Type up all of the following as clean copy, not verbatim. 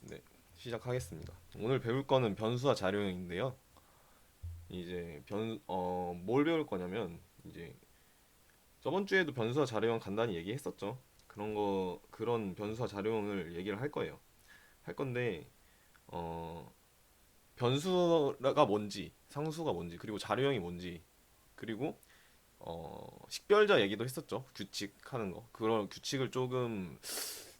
네, 시작하겠습니다. 오늘 배울 거는 변수와 자료형인데요. 이제 뭘 배울 거냐면 이제 저번 주에도 변수와 자료형 간단히 얘기했었죠. 그런 변수와 자료형을 얘기를 할 거예요. 할 건데 어 변수가 뭔지, 상수가 뭔지, 그리고 자료형이 뭔지, 그리고 식별자 얘기도 했었죠. 규칙 하는 거. 그런 규칙을 조금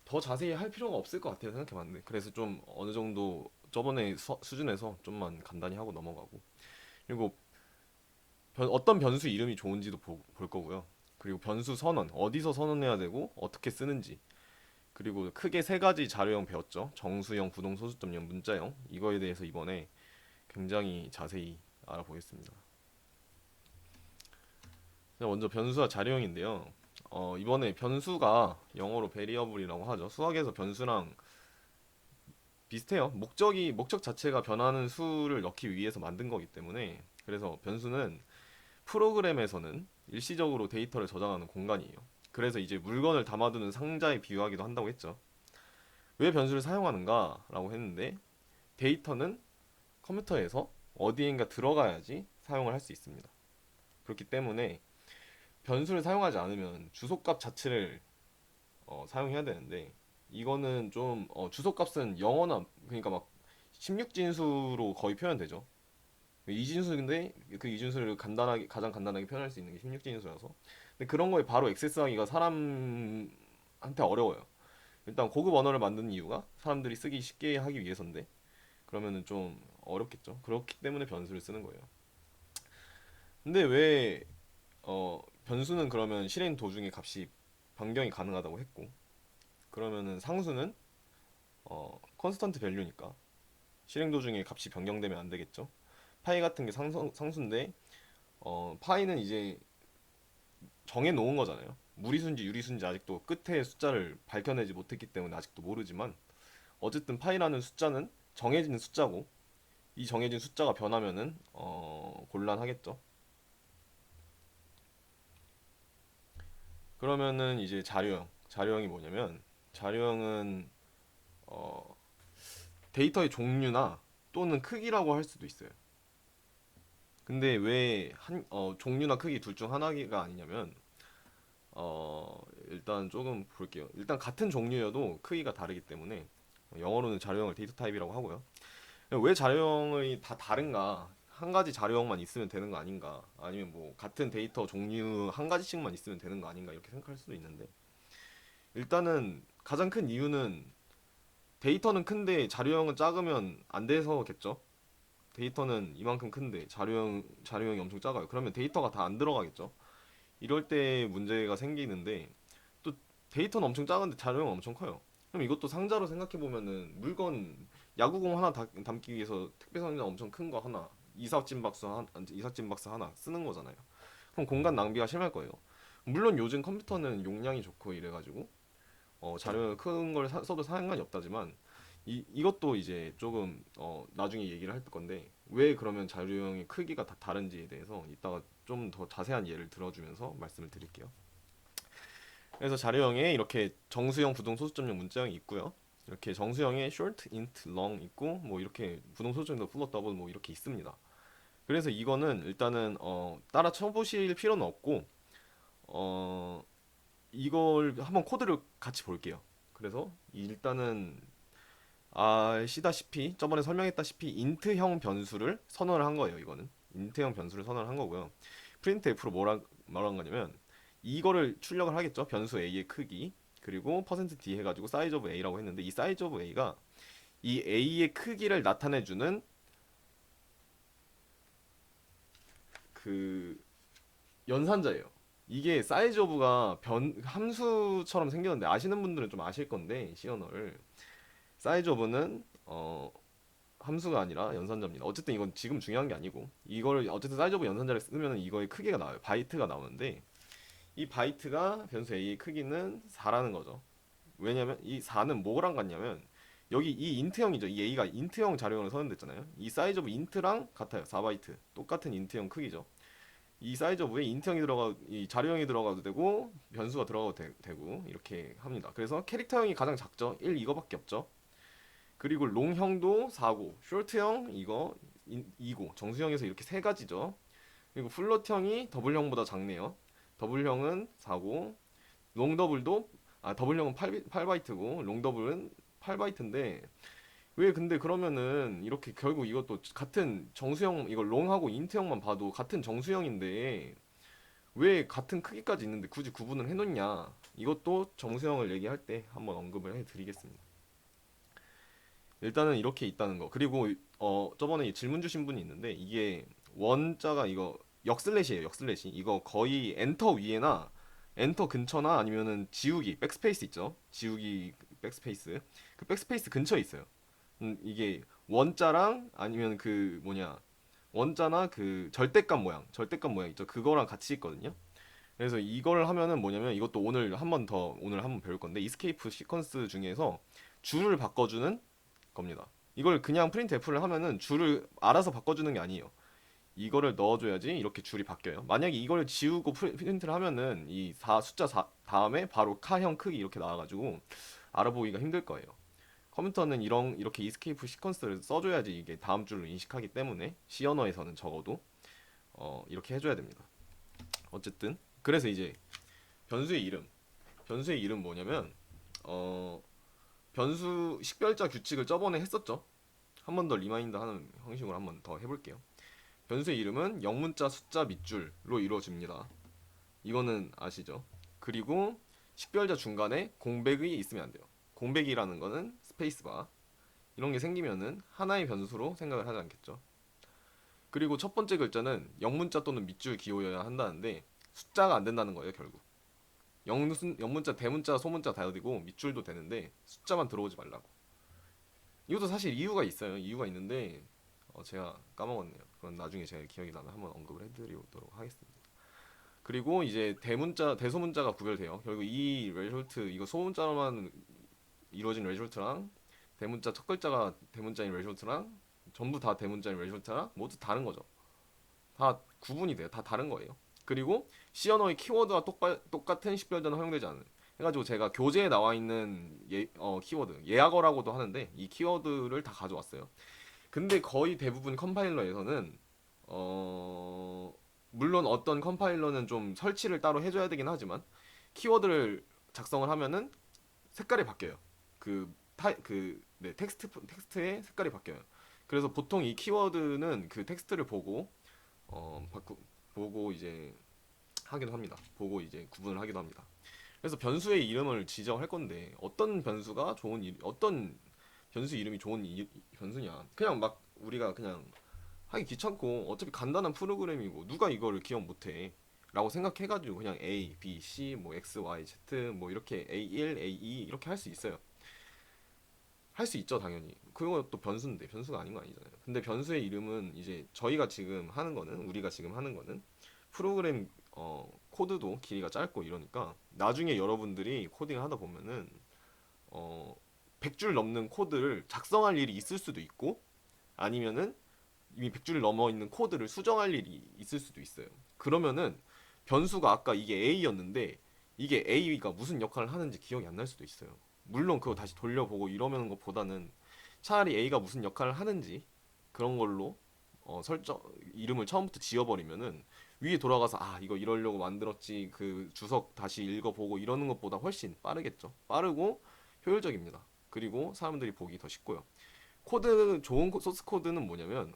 더 자세히 할 필요가 없을 것 같아요. 생각해봤는데. 그래서 좀 어느 정도 저번에 수준에서 좀만 간단히 하고 넘어가고. 그리고 어떤 변수 이름이 좋은지도 볼 거고요. 그리고 변수 선언, 어디서 선언해야 되고 어떻게 쓰는지. 그리고 크게 세 가지 자료형 배웠죠. 정수형, 부동소수점형, 문자형. 이거에 대해서 이번에 굉장히 자세히 알아보겠습니다. 먼저 변수와 자료형인데요. 이번에 변수가 영어로 베리어블이라고 하죠. 수학에서 변수랑 비슷해요. 목적 자체가 변하는 수를 넣기 위해서 만든 거기 때문에. 그래서 변수는 프로그램에서는 일시적으로 데이터를 저장하는 공간이에요. 그래서 이제 물건을 담아두는 상자에 비유하기도 한다고 했죠. 왜 변수를 사용하는가라고 했는데, 데이터는 컴퓨터에서 어디엔가 들어가야지 사용을 할 수 있습니다. 그렇기 때문에 변수를 사용하지 않으면 주소값 자체를 사용해야 되는데, 이거는 좀 주소값은 영어나, 그러니까 막 16진수로 거의 표현되죠. 이진수인데 그 이진수를 가장 간단하게 표현할 수 있는 게 16진수라서. 근데 그런 거에 바로 액세스하기가 사람한테 어려워요. 일단 고급 언어를 만드는 이유가 사람들이 쓰기 쉽게 하기 위해서인데, 그러면은 좀 어렵겠죠. 그렇기 때문에 변수를 쓰는 거예요. 근데 왜 변수는 그러면 실행 도중에 값이 변경이 가능하다고 했고, 그러면은 상수는 컨스턴트 밸류니까 실행 도중에 값이 변경되면 안 되겠죠. 파이 같은 게 상수인데, 파이는 이제 정해 놓은 거잖아요. 무리수인지 유리수인지 아직도 끝에 숫자를 밝혀내지 못했기 때문에 아직도 모르지만, 어쨌든 파이라는 숫자는 정해진 숫자고, 이 정해진 숫자가 변하면은 곤란하겠죠. 그러면은 이제 자료형이 뭐냐면, 자료형은 어, 데이터의 종류나 또는 크기라고 할 수도 있어요. 근데 왜 종류나 크기 둘 중 하나가 아니냐면, 일단 조금 볼게요. 일단 같은 종류여도 크기가 다르기 때문에 영어로는 자료형을 데이터 타입이라고 하고요. 왜 자료형이 다 다른가? 한 가지 자료형만 있으면 되는 거 아닌가? 아니면 뭐 같은 데이터 종류 한 가지씩만 있으면 되는 거 아닌가? 이렇게 생각할 수도 있는데, 일단은 가장 큰 이유는 데이터는 큰데 자료형은 작으면 안 돼서겠죠. 데이터는 이만큼 큰데 자료형이 엄청 작아요. 그러면 데이터가 다 안 들어가겠죠. 이럴 때 문제가 생기는데, 또 데이터는 엄청 작은데 자료형은 엄청 커요. 그럼 이것도 상자로 생각해 보면은, 야구공 하나 담기 위해서 택배 상자 엄청 큰 거 하나, 이삿짐 박스 하나 쓰는 거잖아요. 그럼 공간 낭비가 심할 거예요. 물론 요즘 컴퓨터는 용량이 좋고 이래가지고 자료 큰 걸 써도 상관이 없다지만, 이것도 이제 조금 나중에 얘기를 할 건데, 왜 그러면 자료형의 크기가 다 다른지에 대해서 이따가 좀 더 자세한 예를 들어주면서 말씀을 드릴게요. 그래서 자료형에 이렇게 정수형, 부동, 소수점형, 문자형이 있고요. 이렇게 정수형에 short, int, long 있고, 뭐 이렇게 부동, 소수점도 full, double 뭐 이렇게 있습니다. 그래서 이거는 일단은 따라 쳐보실 필요는 없고, 어, 이걸 한번 코드를 같이 볼게요. 그래서 일단은 아시다시피, 저번에 설명했다시피 인트형 변수를 선언을 한 거예요. 이거는 인트형 변수를 선언을 한 거고요. 프린트f로 뭐란 거냐면, 이거를 출력을 하겠죠. 변수 a의 크기, 그리고 %d 해가지고 사이즈 오브 a라고 했는데, 이 사이즈 오브 a가 이 a의 크기를 나타내주는 그 연산자예요. 이게 사이즈 오브가 함수처럼 생겼는데, 아시는 분들은 좀 아실 건데, 시언어를. 사이즈 오브는 함수가 아니라 연산자입니다. 어쨌든 이건 지금 중요한 게 아니고, 이걸 어쨌든 사이즈 오브 연산자를 쓰면 이거의 크기가 나와요. 바이트가 나오는데, 이 바이트가 변수 a의 크기는 4라는 거죠. 왜냐면 이 4는 뭐랑 같냐면, 여기 이 인트형이죠. 이 a가 인트형 자료형을 선언됐잖아요. 이 사이즈 오브 인트랑 같아요. 4바이트. 똑같은 인트형 크기죠. 이 사이즈 오브에 인트형이 이 자료형이 들어가도 되고 변수가 들어가도 되고 이렇게 합니다. 그래서 캐릭터형이 가장 작죠. 1 이거밖에 없죠. 그리고 롱형도 4고, 숏형 이거 2고, 정수형에서 이렇게 세 가지죠. 그리고 플롯형이 더블형보다 작네요. 더블형은 4고, 롱더블도 더블형은 8바이트고 롱더블은 8바이트인데 왜 근데 그러면은 이렇게 결국 이것도 같은 정수형 이거 롱하고 인트형만 봐도 같은 정수형인데 왜 같은 크기까지 있는데 굳이 구분을 해놓냐? 이것도 정수형을 얘기할 때 한번 언급을 해드리겠습니다. 일단은 이렇게 있다는 거. 그리고 저번에 질문 주신 분이 있는데 이게 원자가 이거 역슬래시예요. 역슬래시. 이거 거의 엔터 위에나 엔터 근처나 아니면은 지우기 백스페이스 있죠. 지우기 백스페이스. 그 백스페이스 근처에 있어요. 이게 원자랑 아니면 그 뭐냐 원자나 그 절대값 모양 있죠. 그거랑 같이 있거든요. 그래서 이걸 하면은 뭐냐면 이것도 오늘 한 번 배울 건데 이스케이프 시퀀스 중에서 줄을 바꿔주는 겁니다. 이걸 그냥 프린트 F를 하면은 줄을 알아서 바꿔주는 게 아니에요. 이거를 넣어줘야지 이렇게 줄이 바뀌어요. 만약에 이걸 지우고 프린트를 하면은 이 숫자 4 다음에 바로 카형 크기 이렇게 나와가지고 알아보기가 힘들 거예요. 컴퓨터는 이렇게 이스케이프 시퀀스를 써줘야지 이게 다음 줄을 인식하기 때문에 C 언어에서는 적어도 이렇게 해줘야 됩니다. 어쨌든 그래서 이제 변수의 이름 변수의 이름 뭐냐면 어, 변수 식별자 규칙을 저번에 했었죠. 한 번 더 리마인드 하는 형식으로 한 번 더 해볼게요. 변수의 이름은 영문자 숫자 밑줄로 이루어집니다. 이거는 아시죠? 그리고 식별자 중간에 공백이 있으면 안 돼요. 공백이라는 거는 스페이스바 이런 게 생기면은 하나의 변수로 생각을 하지 않겠죠. 그리고 첫 번째 글자는 영문자 또는 밑줄 기호여야 한다는데 숫자가 안 된다는 거예요, 결국. 영문자, 대문자, 소문자 다 되고 밑줄도 되는데 숫자만 들어오지 말라고. 이것도 사실 이유가 있어요. 이유가 있는데 제가 까먹었네요. 그건 나중에 제가 기억이 나면 한번 언급을 해드리도록 하겠습니다. 그리고 이제 대문자, 대소문자가 구별돼요. 결국 이 레졸트 이거 소문자로만 이루어진 레졸트랑 대문자 첫 글자가 대문자인 레졸트랑 전부 다 대문자인 레졸트랑 모두 다른 거죠. 다 구분이 돼요. 다 다른 거예요. 그리고 C 언어의 키워드와 똑같은 식별자는 허용되지 않은. 해가지고 제가 교재에 나와 있는 키워드 예약어라고도 하는데 이 키워드를 다 가져왔어요. 근데 거의 대부분 컴파일러에서는 어 물론 어떤 컴파일러는 좀 설치를 따로 해줘야 되긴 하지만 키워드를 작성을 하면은 색깔이 바뀌어요. 네, 텍스트의 색깔이 바뀌어요. 그래서 보통 이 키워드는 그 텍스트를 보고 어 바꾸, 보고 이제 하기도 합니다. 보고 이제 구분을 하기도 합니다. 그래서 변수의 이름을 지정할 건데 어떤 변수 이름이 좋은 변수냐? 그냥 막 우리가 그냥 하기 귀찮고 어차피 간단한 프로그램이고 누가 이거를 기억 못해 라고 생각해가지고 그냥 A, B, C, 뭐 X, Y, Z 뭐 이렇게 A1, A2 이렇게 할 수 있어요. 할 수 있죠 당연히. 그것도 변수인데 변수가 아닌 거 아니잖아요. 근데 변수의 이름은 이제 우리가 지금 하는 거는 프로그램 코드도 길이가 짧고 이러니까 나중에 여러분들이 코딩을 하다 보면은 어 100줄 넘는 코드를 작성할 일이 있을 수도 있고 아니면은 이미 100줄 넘어 있는 코드를 수정할 일이 있을 수도 있어요. 그러면은 변수가 아까 이게 A였는데 이게 A가 무슨 역할을 하는지 기억이 안 날 수도 있어요. 물론 그거 다시 돌려보고 이러는 것보다는 차라리 A가 무슨 역할을 하는지 그런 걸로 설정 이름을 처음부터 지어버리면은 위에 돌아가서 이거 이러려고 만들었지 그 주석 다시 읽어보고 이러는 것보다 훨씬 빠르겠죠. 빠르고 효율적입니다. 그리고 사람들이 보기 더 쉽고요. 좋은 소스 코드는 뭐냐면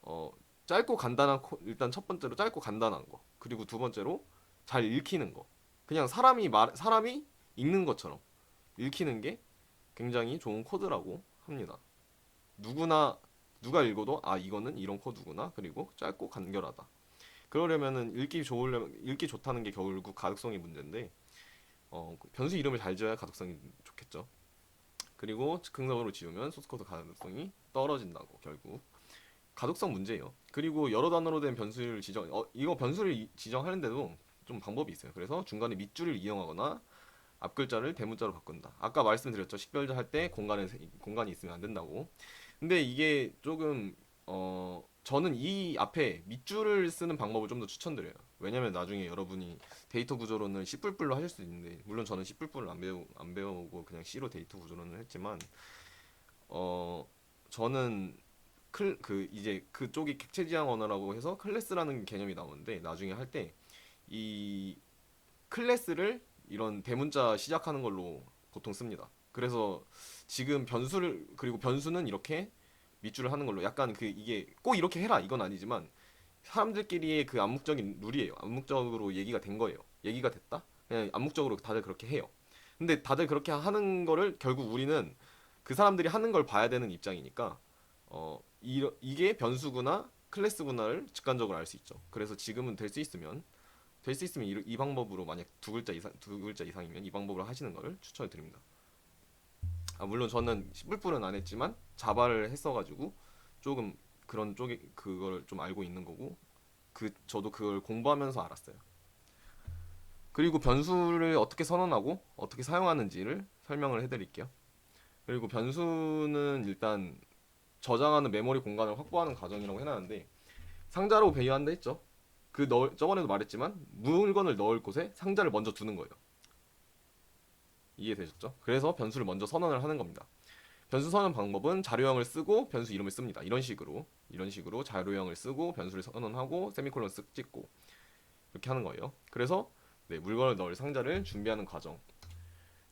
어, 짧고 간단한 일단 첫 번째로 짧고 간단한 거. 그리고 두 번째로 잘 읽히는 거. 그냥 사람이 읽는 것처럼 읽히는 게 굉장히 좋은 코드라고 합니다. 누구나 누가 읽어도 이거는 이런 코드구나. 그리고 짧고 간결하다. 그러려면은 읽기 좋다는 게 결국 가독성의 문제인데 변수 이름을 잘 지어야 가독성이 좋겠죠. 그리고 즉흥적으로 지우면 소스코드 가독성이 떨어진다고 결국 가독성 문제예요. 그리고 여러 단어로 된 변수를 이거 변수를 지정하는데도 좀 방법이 있어요. 그래서 중간에 밑줄을 이용하거나 앞 글자를 대문자로 바꾼다. 아까 말씀드렸죠. 식별자 할 때 공간이 있으면 안 된다고. 근데 이게 조금 저는 이 앞에 밑줄을 쓰는 방법을 좀 더 추천드려요. 왜냐면 나중에 여러분이 데이터 구조론을 C++로 하실 수 있는데 물론 저는 C++를 안 배우고 그냥 C로 데이터 구조론을 했지만 저는 이제 그쪽이 객체 지향 언어라고 해서 클래스라는 개념이 나오는데 나중에 할 때 이 클래스를 이런 대문자 시작하는 걸로 보통 씁니다. 그래서 지금 변수를 그리고 변수는 이렇게 밑줄을 하는 걸로 약간 이게 꼭 이렇게 해라 이건 아니지만 사람들끼리의 그 암묵적인 룰이에요. 암묵적으로 얘기가 된 거예요. 얘기가 됐다? 그냥 암묵적으로 다들 그렇게 해요. 근데 다들 그렇게 하는 거를 결국 우리는 그 사람들이 하는 걸 봐야 되는 입장이니까 이게 변수구나 클래스구나를 직관적으로 알 수 있죠. 그래서 지금은 될 수 있으면 이 방법으로 만약 두 글자 이상이면 이 방법으로 하시는 걸 추천을 드립니다. 물론 저는 C++는 안 했지만 자바를 했어가지고 조금 그런 쪽에 그걸 좀 알고 있는 거고 저도 그걸 공부하면서 알았어요. 그리고 변수를 어떻게 선언하고 어떻게 사용하는지를 설명을 해드릴게요. 그리고 변수는 일단 저장하는 메모리 공간을 확보하는 과정이라고 해놨는데 상자로 배열한다 했죠. 저번에도 말했지만 물건을 넣을 곳에 상자를 먼저 두는 거예요. 이해되셨죠? 그래서 변수를 먼저 선언을 하는 겁니다. 변수 선언 방법은 자료형을 쓰고 변수 이름을 씁니다. 이런 식으로 자료형을 쓰고 변수를 선언하고 세미콜론 쓱 찍고 이렇게 하는 거예요. 그래서 네, 물건을 넣을 상자를 준비하는 과정.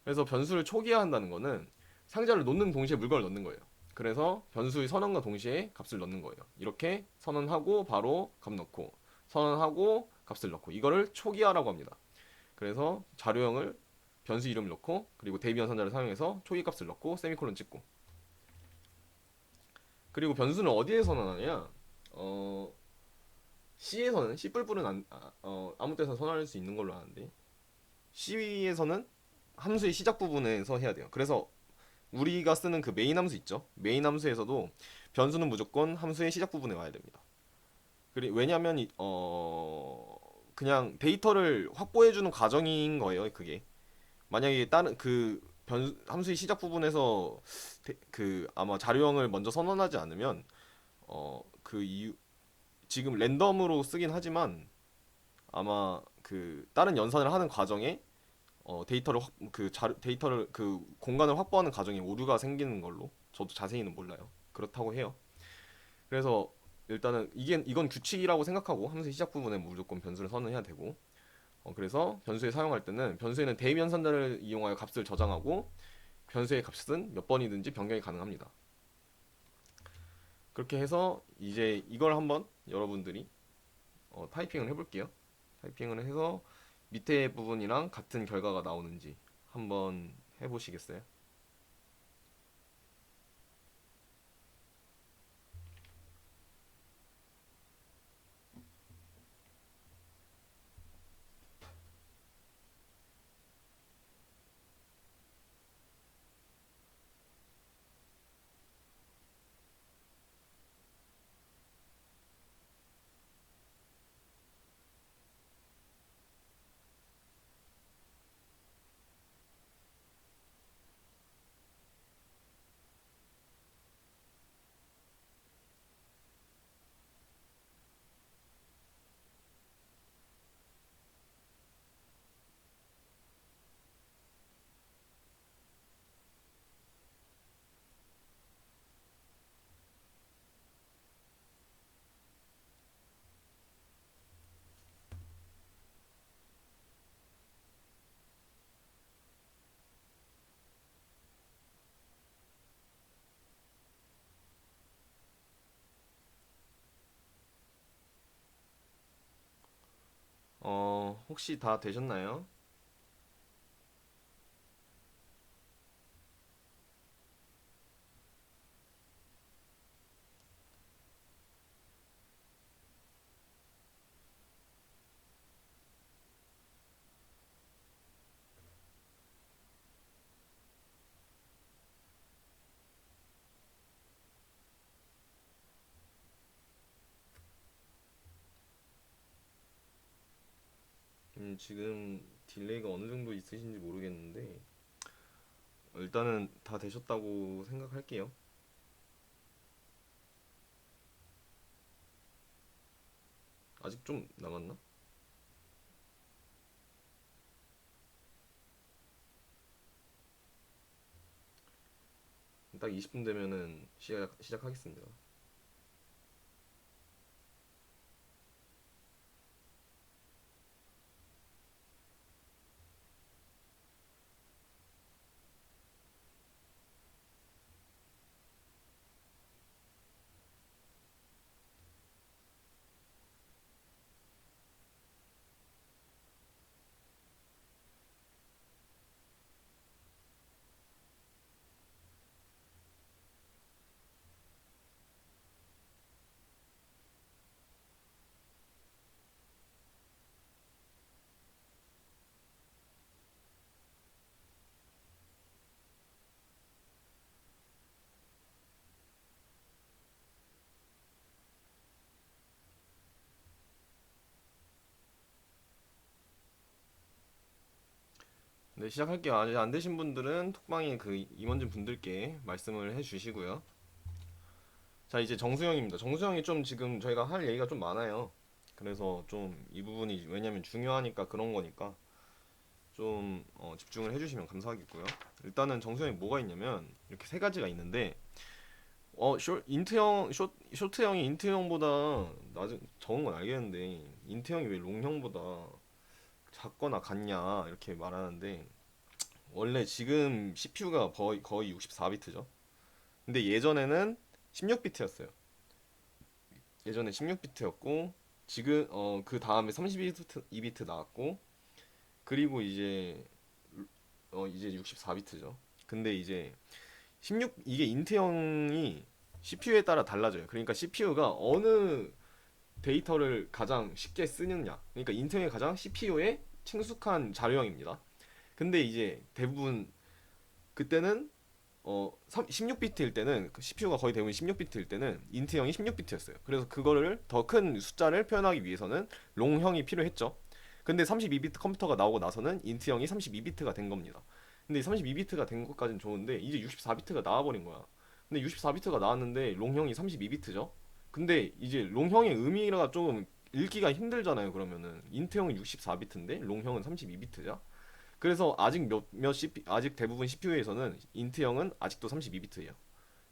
그래서 변수를 초기화한다는 거는 상자를 놓는 동시에 물건을 넣는 거예요. 그래서 변수의 선언과 동시에 값을 넣는 거예요. 이렇게 선언하고 바로 값 넣고 선언하고 값을 넣고 이거를 초기화라고 합니다. 그래서 자료형을 변수 이름을 넣고 그리고 대비한 상자를 사용해서 초기 값을 넣고 세미콜론 찍고 그리고 변수는 어디에 선언하냐? C에서는 C++은 아무 때나 선언할 수 있는 걸로 아는데 C에서는 함수의 시작 부분에서 해야 돼요. 그래서 우리가 쓰는 그 메인 함수 있죠? 메인 함수에서도 변수는 무조건 함수의 시작 부분에 와야 됩니다. 왜냐하면 그냥 데이터를 확보해주는 과정인 거예요. 그게 만약에 다른 함수의 시작 부분에서 아마 자료형을 먼저 선언하지 않으면 그 이유 지금 랜덤으로 쓰긴 하지만 아마 다른 연산을 하는 과정에 데이터를 공간을 확보하는 과정에 오류가 생기는 걸로 저도 자세히는 몰라요. 그렇다고 해요. 그래서 일단은 이건 규칙이라고 생각하고 함수의 시작 부분에 무조건 변수를 선언해야 되고 그래서 변수에 사용할 때는 변수에는 대입연산자를 이용하여 값을 저장하고 변수의 값은 몇 번이든지 변경이 가능합니다. 그렇게 해서 이제 이걸 한번 여러분들이 타이핑을 해볼게요. 타이핑을 해서 밑에 부분이랑 같은 결과가 나오는지 한번 해보시겠어요? 혹시 다 되셨나요? 지금 딜레이가 어느 정도 있으신지 모르겠는데 일단은 다 되셨다고 생각할게요. 아직 좀 남았나? 딱 20분 되면은 시작하겠습니다. 네, 시작할게요. 아직 안 되신 분들은 톡방에 그 임원진 분들께 말씀을 해주시고요. 자, 이제 정수영입니다. 정수영이 좀 지금 저희가 할 얘기가 좀 많아요. 그래서 좀 이 부분이 왜냐면 중요하니까 그런 거니까 좀 집중을 해주시면 감사하겠고요. 일단은 정수영이 뭐가 있냐면 이렇게 세 가지가 있는데 쇼트 형이 인트 형보다 낮은 적은 건 알겠는데 인트 형이 왜 롱 형보다 작거나 같냐 이렇게 말하는데 원래 지금 CPU가 거의 64비트죠. 근데 예전에는 16비트였어요. 예전에 16비트였고 지금 그 다음에 32비트 나왔고 그리고 이제 64비트죠. 근데 이제 16 이게 인텔형이 CPU에 따라 달라져요. 그러니까 CPU가 어느 데이터를 가장 쉽게 쓰느냐. 그러니까 인텔이 가장 CPU에 친숙한 자료형입니다. 근데 이제 대부분 그때는 16비트일 때는 CPU가 거의 대부분 16비트일 때는 인텔형이 16비트였어요. 그래서 그거를 더 큰 숫자를 표현하기 위해서는 롱형이 필요했죠. 근데 32비트 컴퓨터가 나오고 나서는 인텔형이 32비트가 된 겁니다. 근데 32비트가 된 것까지는 좋은데 이제 64비트가 나와버린 거야. 근데 64비트가 나왔는데 롱형이 32비트죠. 근데 이제 롱형의 의미가 좀 읽기가 힘들잖아요. 그러면은 인텔형은 64비트인데 롱형은 32비트죠. 그래서 아직 대부분 CPU에서는 인트형은 아직도 32비트예요.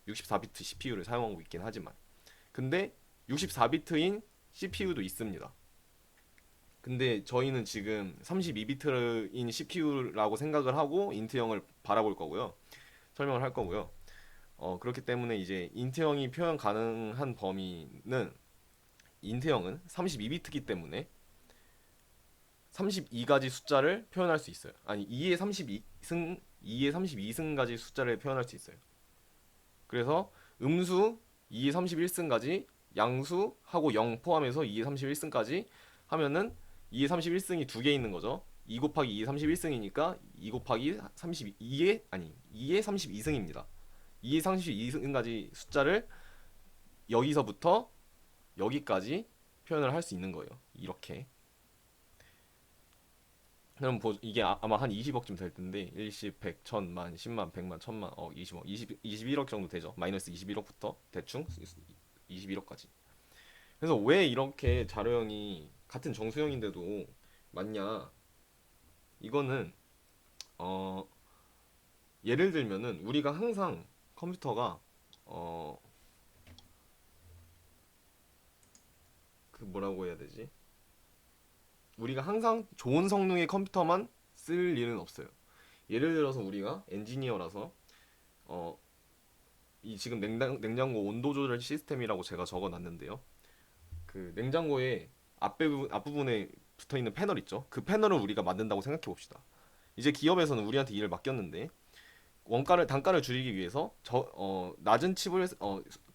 64비트 CPU를 사용하고 있긴 하지만. 근데 64비트인 CPU도 있습니다. 근데 저희는 지금 32비트인 CPU라고 생각을 하고 인트형을 바라볼 거고요. 설명을 할 거고요. 그렇기 때문에 이제 인트형이 표현 가능한 범위는 인트형은 32비트이기 때문에 32가지 숫자를 표현할 수 있어요. 아니 2의 32승까지 숫자를 표현할 수 있어요. 그래서 음수 2의 31승까지 양수하고 0 포함해서 2의 31승까지 하면은 2의 31승이 두 개 있는 거죠. 2 곱하기 2의 31승이니까 2 곱하기 2의 32승입니다. 2의 32승까지 숫자를 여기서부터 여기까지 표현을 할 수 있는 거예요. 이렇게. 그럼 이게 아마 한 20억쯤 될 텐데 일십, 백, 천만, 10만, 100만, 천만, 20억, 21억 정도 되죠. 마이너스 21억부터 대충 21억까지. 그래서 왜 이렇게 자료형이 같은 정수형인데도 맞냐? 이거는 어 예를 들면은 우리가 항상 컴퓨터가 어 그 뭐라고 해야 되지? 우리가 항상 좋은 성능의 컴퓨터만 쓸 일은 없어요. 예를 들어서 우리가 엔지니어라서 어, 이 지금 냉장고 온도 조절 시스템이라고 제가 적어놨는데요. 그 냉장고의 앞부분에 붙어 있는 패널 있죠. 그 패널을 우리가 만든다고 생각해 봅시다. 이제 기업에서는 우리한테 일을 맡겼는데 단가를 줄이기 위해서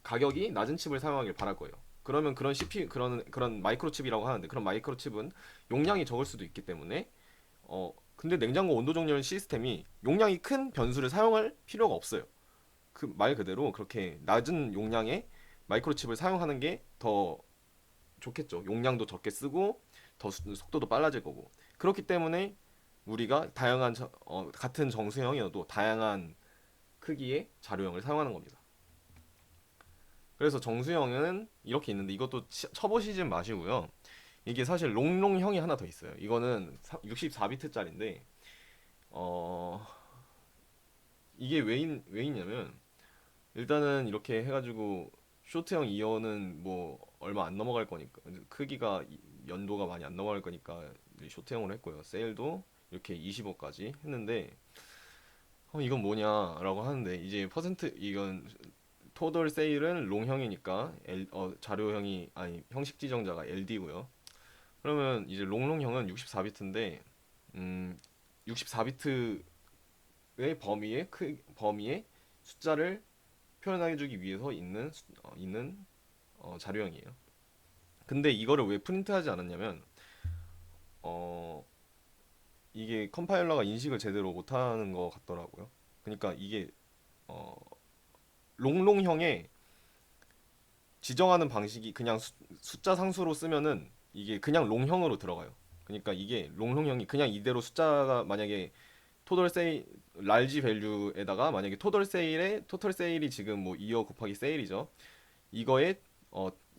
가격이 낮은 칩을 사용하길 바랄 거예요. 그러면 그런 CPU 그런 마이크로칩이라고 하는데 그런 마이크로칩은 용량이 적을 수도 있기 때문에 근데 냉장고 온도 정렬 시스템이 용량이 큰 변수를 사용할 필요가 없어요. 그 말 그대로 그렇게 낮은 용량의 마이크로칩을 사용하는 게 더 좋겠죠. 용량도 적게 쓰고 더 속도도 빨라질 거고. 그렇기 때문에 우리가 같은 정수형이어도 다양한 크기의 자료형을 사용하는 겁니다. 그래서 정수형은 이렇게 있는데 이것도 쳐보시지 마시고요. 이게 사실 롱롱형이 하나 더 있어요. 이거는 64비트짜리인데 어 이게 왜 있냐면 일단은 이렇게 해가지고 쇼트형 이어는 뭐 얼마 안 넘어갈 거니까 크기가 연도가 많이 안 넘어갈 거니까 쇼트형으로 했고요. 세일도 이렇게 25까지 했는데 이건 뭐냐라고 하는데 이제 퍼센트 이건 토덜 세일은 롱형이니까 자료형이 아니 형식 지정자가 LD고요. 그러면 이제 롱롱형은 64비트인데 64비트의 범위의 숫자를 표현해주기 위해서 있는 자료형이에요. 근데 이거를 왜 프린트하지 않았냐면 어, 이게 컴파일러가 인식을 제대로 못하는 것 같더라고요. 그러니까 이게 어, 롱롱형의 지정하는 방식이 그냥 숫자 상수로 쓰면은 이게 그냥 롱형으로 들어가요. 그러니까 이게 롱롱형이 그냥 이대로 숫자가 만약에 토tal 세일 large value에다가 만약에 토털 세일이 지금 뭐 2억 곱하기 세일이죠. 이거에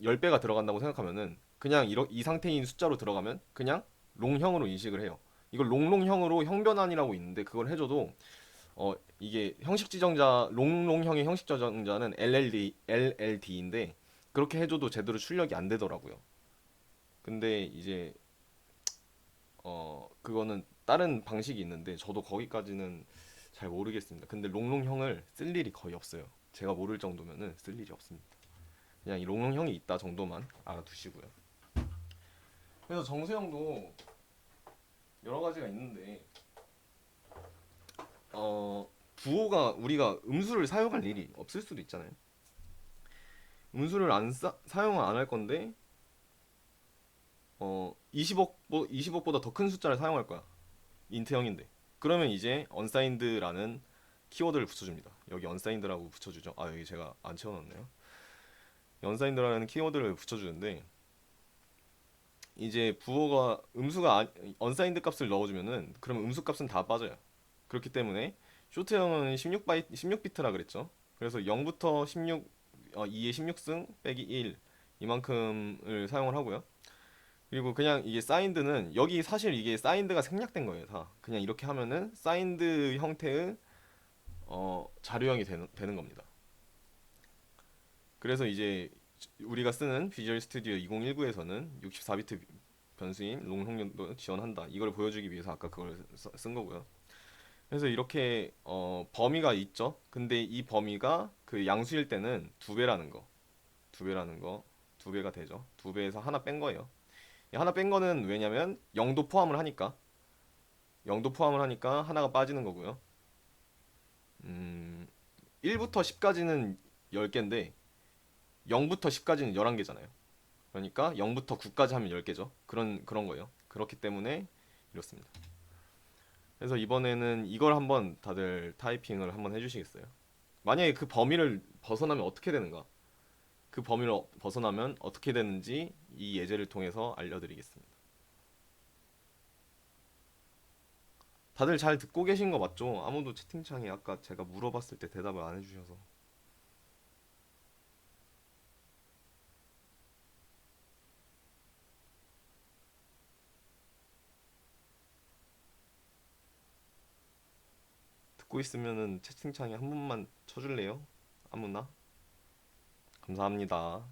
10배가 들어간다고 생각하면은 그냥 이 상태인 숫자로 들어가면 그냥 롱형으로 인식을 해요. 이걸 롱롱형으로 형변환이라고 있는데 그걸 해줘도 이게 형식 지정자 롱롱형의 형식 지정자는 LLD인데 그렇게 해줘도 제대로 출력이 안 되더라고요. 근데 이제 그거는 다른 방식이 있는데 저도 거기까지는 잘 모르겠습니다. 근데 롱롱형을 쓸 일이 거의 없어요. 제가 모를 정도면은 쓸 일이 없습니다. 그냥 이 롱롱형이 있다 정도만 알아두시고요. 그래서 정수형도 여러 가지가 있는데 부호가 우리가 음수를 사용할 일이 없을 수도 있잖아요. 음수를 사용을 안 할 건데 20억보다 더 큰 숫자를 사용할 거야. 인트형인데. 그러면 이제 unsigned라는 키워드를 붙여줍니다. 여기 unsigned라고 붙여주죠. 아 여기 제가 안 채워놨네요. unsigned라는 키워드를 붙여주는데 이제 부호가 unsigned 값을 넣어주면은 그러면 음수 값은 다 빠져요. 그렇기 때문에 쇼트형은 16비트라 그랬죠. 그래서 0부터 2의 16승 빼기 1 이만큼을 사용을 하고요. 그리고 그냥 이게 사인드는 여기 사실 이게 사인드가 생략된 거예요. 다 그냥 이렇게 하면은 사인드 형태의 자료형이 되는 겁니다. 그래서 이제 우리가 쓰는 비주얼 스튜디오 2019에서는 64비트 변수인 롱송도 지원한다. 이걸 보여주기 위해서 아까 그걸 쓴 거고요. 그래서 이렇게 범위가 있죠. 근데 이 범위가 그 양수일 때는 두 배가 되죠. 두 배에서 하나 뺀 거예요. 이 하나 뺀 거는 왜냐면 0도 포함을 하니까 0도 포함을 하니까 하나가 빠지는 거고요. 1부터 10까지는 10개인데 0부터 10까지는 11개잖아요. 그러니까 0부터 9까지 하면 10개죠. 그런 거예요. 그렇기 때문에 이렇습니다. 그래서 이번에는 이걸 한번 다들 타이핑을 한번 해주시겠어요? 만약에 그 범위를 벗어나면 어떻게 되는가? 그 범위를 벗어나면 어떻게 되는지 이 예제를 통해서 알려드리겠습니다. 다들 잘 듣고 계신 거 맞죠? 아무도 채팅창에 아까 제가 물어봤을 때 대답을 안 해주셔서. 듣고 있으면은 채팅창에 한 번만 쳐줄래요? 아무나? 감사합니다.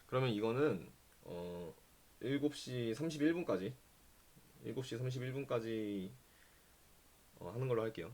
그러면 이거는 어 7시 31분까지 7시 31분까지 하는 걸로 할게요.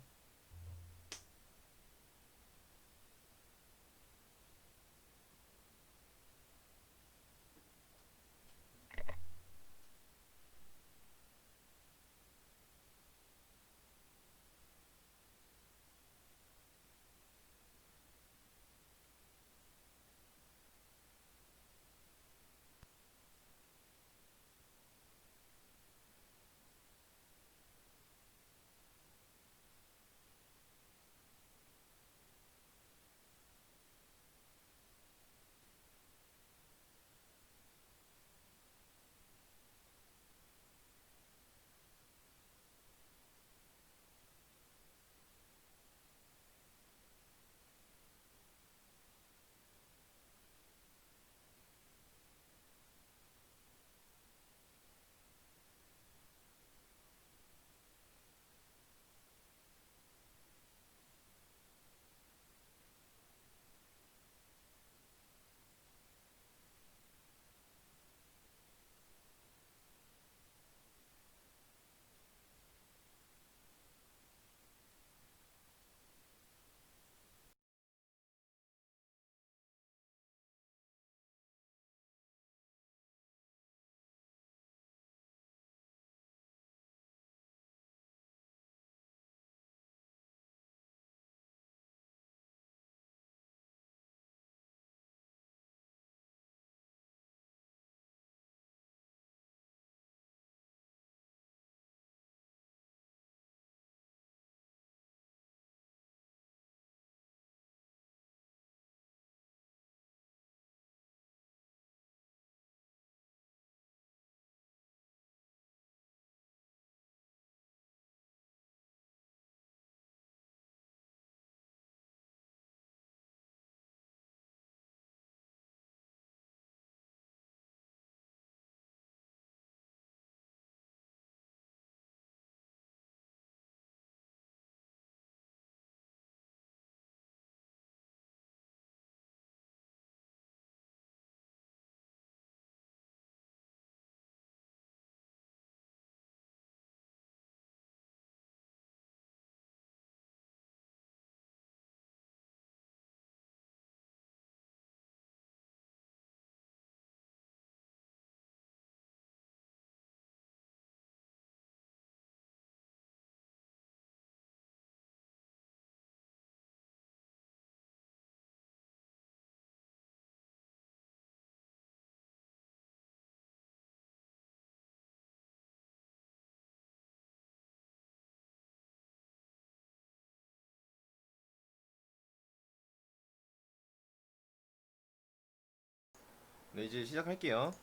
네, 이제 시작할게요.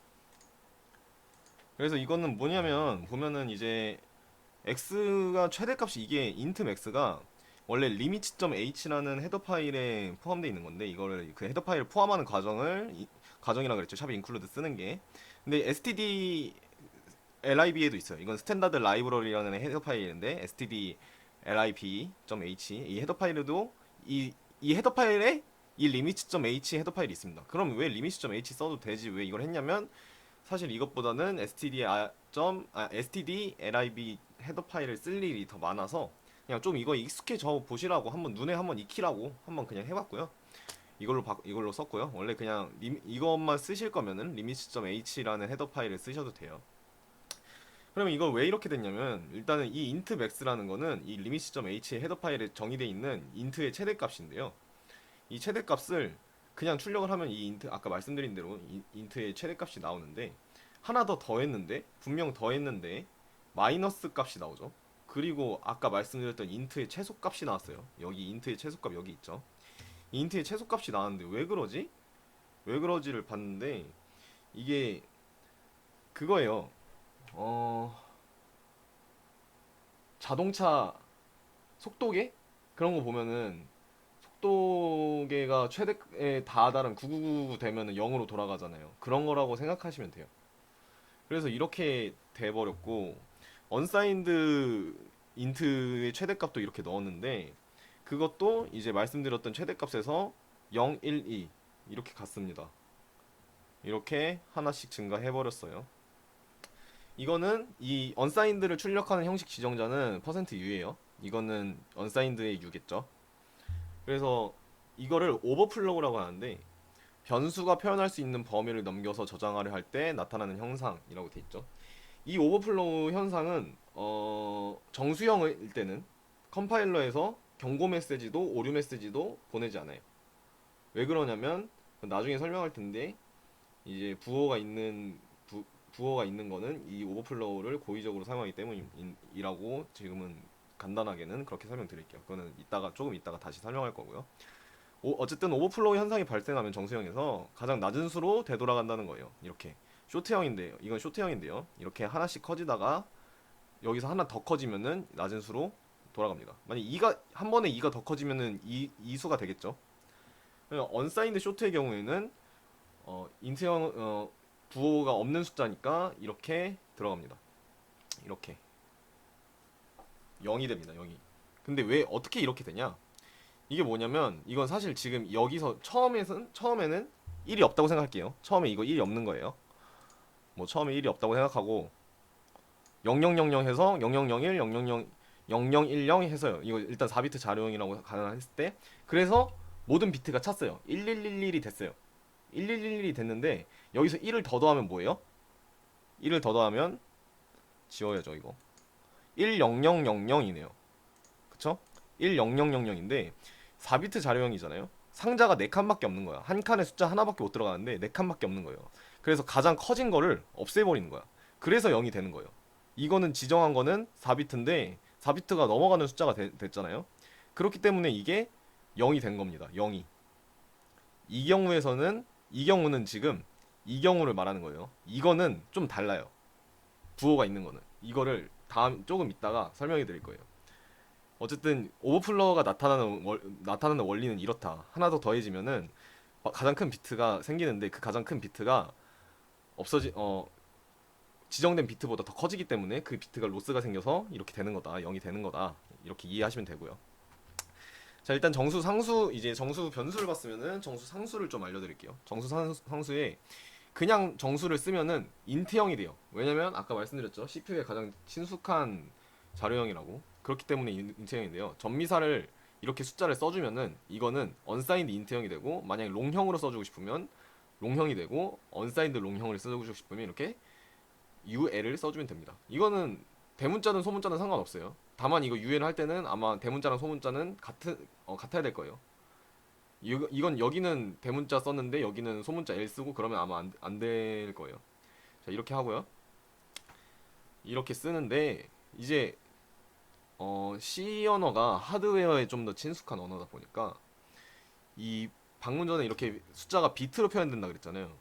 그래서 이거는 뭐냐면 보면은 이제 x가 최대값이 이게 int max가 원래 limit.h라는 헤더 파일에 포함되어 있는 건데 이거를 그 헤더 파일을 포함하는 과정이라 그랬죠. 샵 include 쓰는 게. 근데 std lib에도 있어요. 이건 스탠다드 라이브러리라는 헤더 파일인데 std.lib.h 이 헤더 파일에도 이 헤더 파일에 이 limit.h 헤더 파일이 있습니다. 그럼 왜 limit.h 써도 되지? 왜 이걸 했냐면 사실 이것보다는 std.lib 헤더 파일을 쓸 일이 더 많아서 그냥 좀 이거 익숙해져 보시라고 한번 눈에 한번 익히라고 한번 그냥 해봤고요. 이걸로 썼고요. 원래 그냥 이것만 쓰실 거면은 limit.h라는 헤더 파일을 쓰셔도 돼요. 그러면 이걸 왜 이렇게 됐냐면 일단은 이 int max라는 거는 이 limit.h 헤더 파일에 정의되어 있는 int의 최대값인데요. 이 최대값을 그냥 출력을 하면 이 int 아까 말씀드린 대로 이 int의 최대값이 나오는데 하나 더 더했는데 분명 더했는데 마이너스 값이 나오죠. 그리고 아까 말씀드렸던 int의 최소값이 나왔어요. 여기 int의 최소값 여기 있죠. 이 int의 최소값이 나왔는데 왜 그러지? 왜 그러지를 봤는데 이게 그거예요. 어 자동차 속도계 그런 거 보면은 속도계가 최대에 다다른 9999 되면은 0으로 돌아가잖아요. 그런 거라고 생각하시면 돼요. 그래서 이렇게 돼버렸고 언사인드 인트의 최대값도 이렇게 넣었는데 그것도 이제 말씀드렸던 최대값에서 0, 1, 2 이렇게 갔습니다. 이렇게 하나씩 증가해버렸어요. 이거는 이 언사인드를 출력하는 형식 지정자는 %u예요. 이거는 언사인드의 u겠죠. 그래서 이거를 오버플로우라고 하는데 변수가 표현할 수 있는 범위를 넘겨서 저장하려 할 때 나타나는 현상이라고 돼 있죠. 이 오버플로우 현상은 정수형일 때는 컴파일러에서 경고 메시지도 오류 메시지도 보내지 않아요. 왜 그러냐면 나중에 설명할 텐데 이제 부호가 있는 거는 이 오버플로우를 고의적으로 사용하기 때문이라고 지금은 간단하게는 그렇게 설명드릴게요. 그거는 조금 이따가 다시 설명할 거고요. 어쨌든 오버플로우 현상이 발생하면 정수형에서 가장 낮은 수로 되돌아간다는 거예요. 이렇게 쇼트형인데요. 이건 쇼트형인데요. 이렇게 하나씩 커지다가 여기서 하나 더 커지면은 낮은 수로 돌아갑니다. 만약 2가 한 번에 2가 더 커지면은 이 수가 되겠죠. 언사인드 쇼트의 경우에는 인트형 부호가 없는 숫자니까 이렇게 들어갑니다. 이렇게 0이 됩니다. 0이. 근데 왜 어떻게 이렇게 되냐? 이게 뭐냐면 이건 사실 지금 여기서 처음에는 1이 없다고 생각할게요. 처음에 이거 1이 없는 거예요. 뭐 처음에 1이 없다고 생각하고 0000 해서 0001, 000, 0010 해서요. 이거 일단 4비트 자료형이라고 가능했을 때 그래서 모든 비트가 찼어요. 1111이 됐어요. 1111이 됐는데 여기서 1을 더 더하면 뭐예요? 1을 더 더하면 지워야죠 이거. 10000이네요. 그쵸? 10000인데 4비트 자료형이잖아요. 상자가 4칸밖에 없는 거야. 한 칸에 숫자 하나밖에 못 들어가는데 4칸밖에 없는 거예요. 그래서 가장 커진 거를 없애버리는 거야. 그래서 0이 되는 거예요. 이거는 지정한 거는 4비트인데 4비트가 넘어가는 숫자가 됐잖아요. 그렇기 때문에 이게 0이 된 겁니다. 0이. 이 경우는 지금 이 경우를 말하는 거예요. 이거는 좀 달라요. 부호가 있는 거는. 이거를 조금 이따가 설명해 드릴 거예요. 어쨌든 오버플로어가 나타나는 원리는 이렇다. 하나 더 더해지면은 가장 큰 비트가 생기는데 그 가장 큰 비트가 없어지 지정된 비트보다 더 커지기 때문에 그 비트가 로스가 생겨서 이렇게 되는 거다. 0이 되는 거다. 이렇게 이해하시면 되고요. 자, 일단 정수 상수 이제 정수 변수를 봤으면은 정수 상수를 좀 알려드릴게요. 상수에 그냥 정수를 쓰면은 인트형이 돼요. 왜냐면 아까 말씀드렸죠. CPU에 가장 친숙한 자료형이라고. 그렇기 때문에 인트형인데요. 전미사를 이렇게 숫자를 써주면은 이거는 언사인드 인트형이 되고 만약에 롱형으로 써주고 싶으면 롱형이 되고 언사인드 롱형을 써주고 싶으면 이렇게 UL을 써주면 됩니다. 이거는 대문자든 소문자든 상관없어요. 다만 이거 UL 할 때는 아마 대문자랑 소문자는 같아야 될 거예요. 이건 여기는 대문자 썼는데 여기는 소문자 L 쓰고 그러면 아마 안 될 거예요. 자, 이렇게 하고요. 이렇게 쓰는데 이제 C 언어가 하드웨어에 좀 더 친숙한 언어다 보니까 이 방금 전에 이렇게 숫자가 비트로 표현된다 그랬잖아요.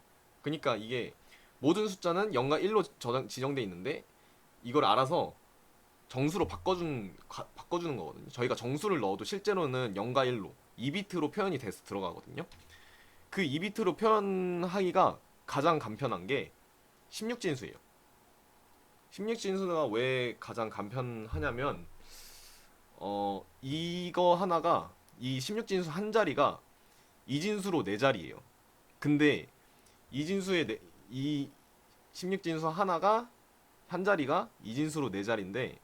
그러니까 이게 모든 숫자는 0과 1로 지정돼 있는데 이걸 알아서 정수로 바꿔주는 거거든요. 저희가 정수를 넣어도 실제로는 0과 1로 2비트로 표현이 돼서 들어가거든요. 그 2비트로 표현하기가 가장 간편한 게 16진수예요. 16진수가 왜 가장 간편하냐면 이거 하나가 이 16진수 한 자리가 이진수로 네 자리예요. 근데 이 16진수 하나가 한 자리가 이진수로 네 자리인데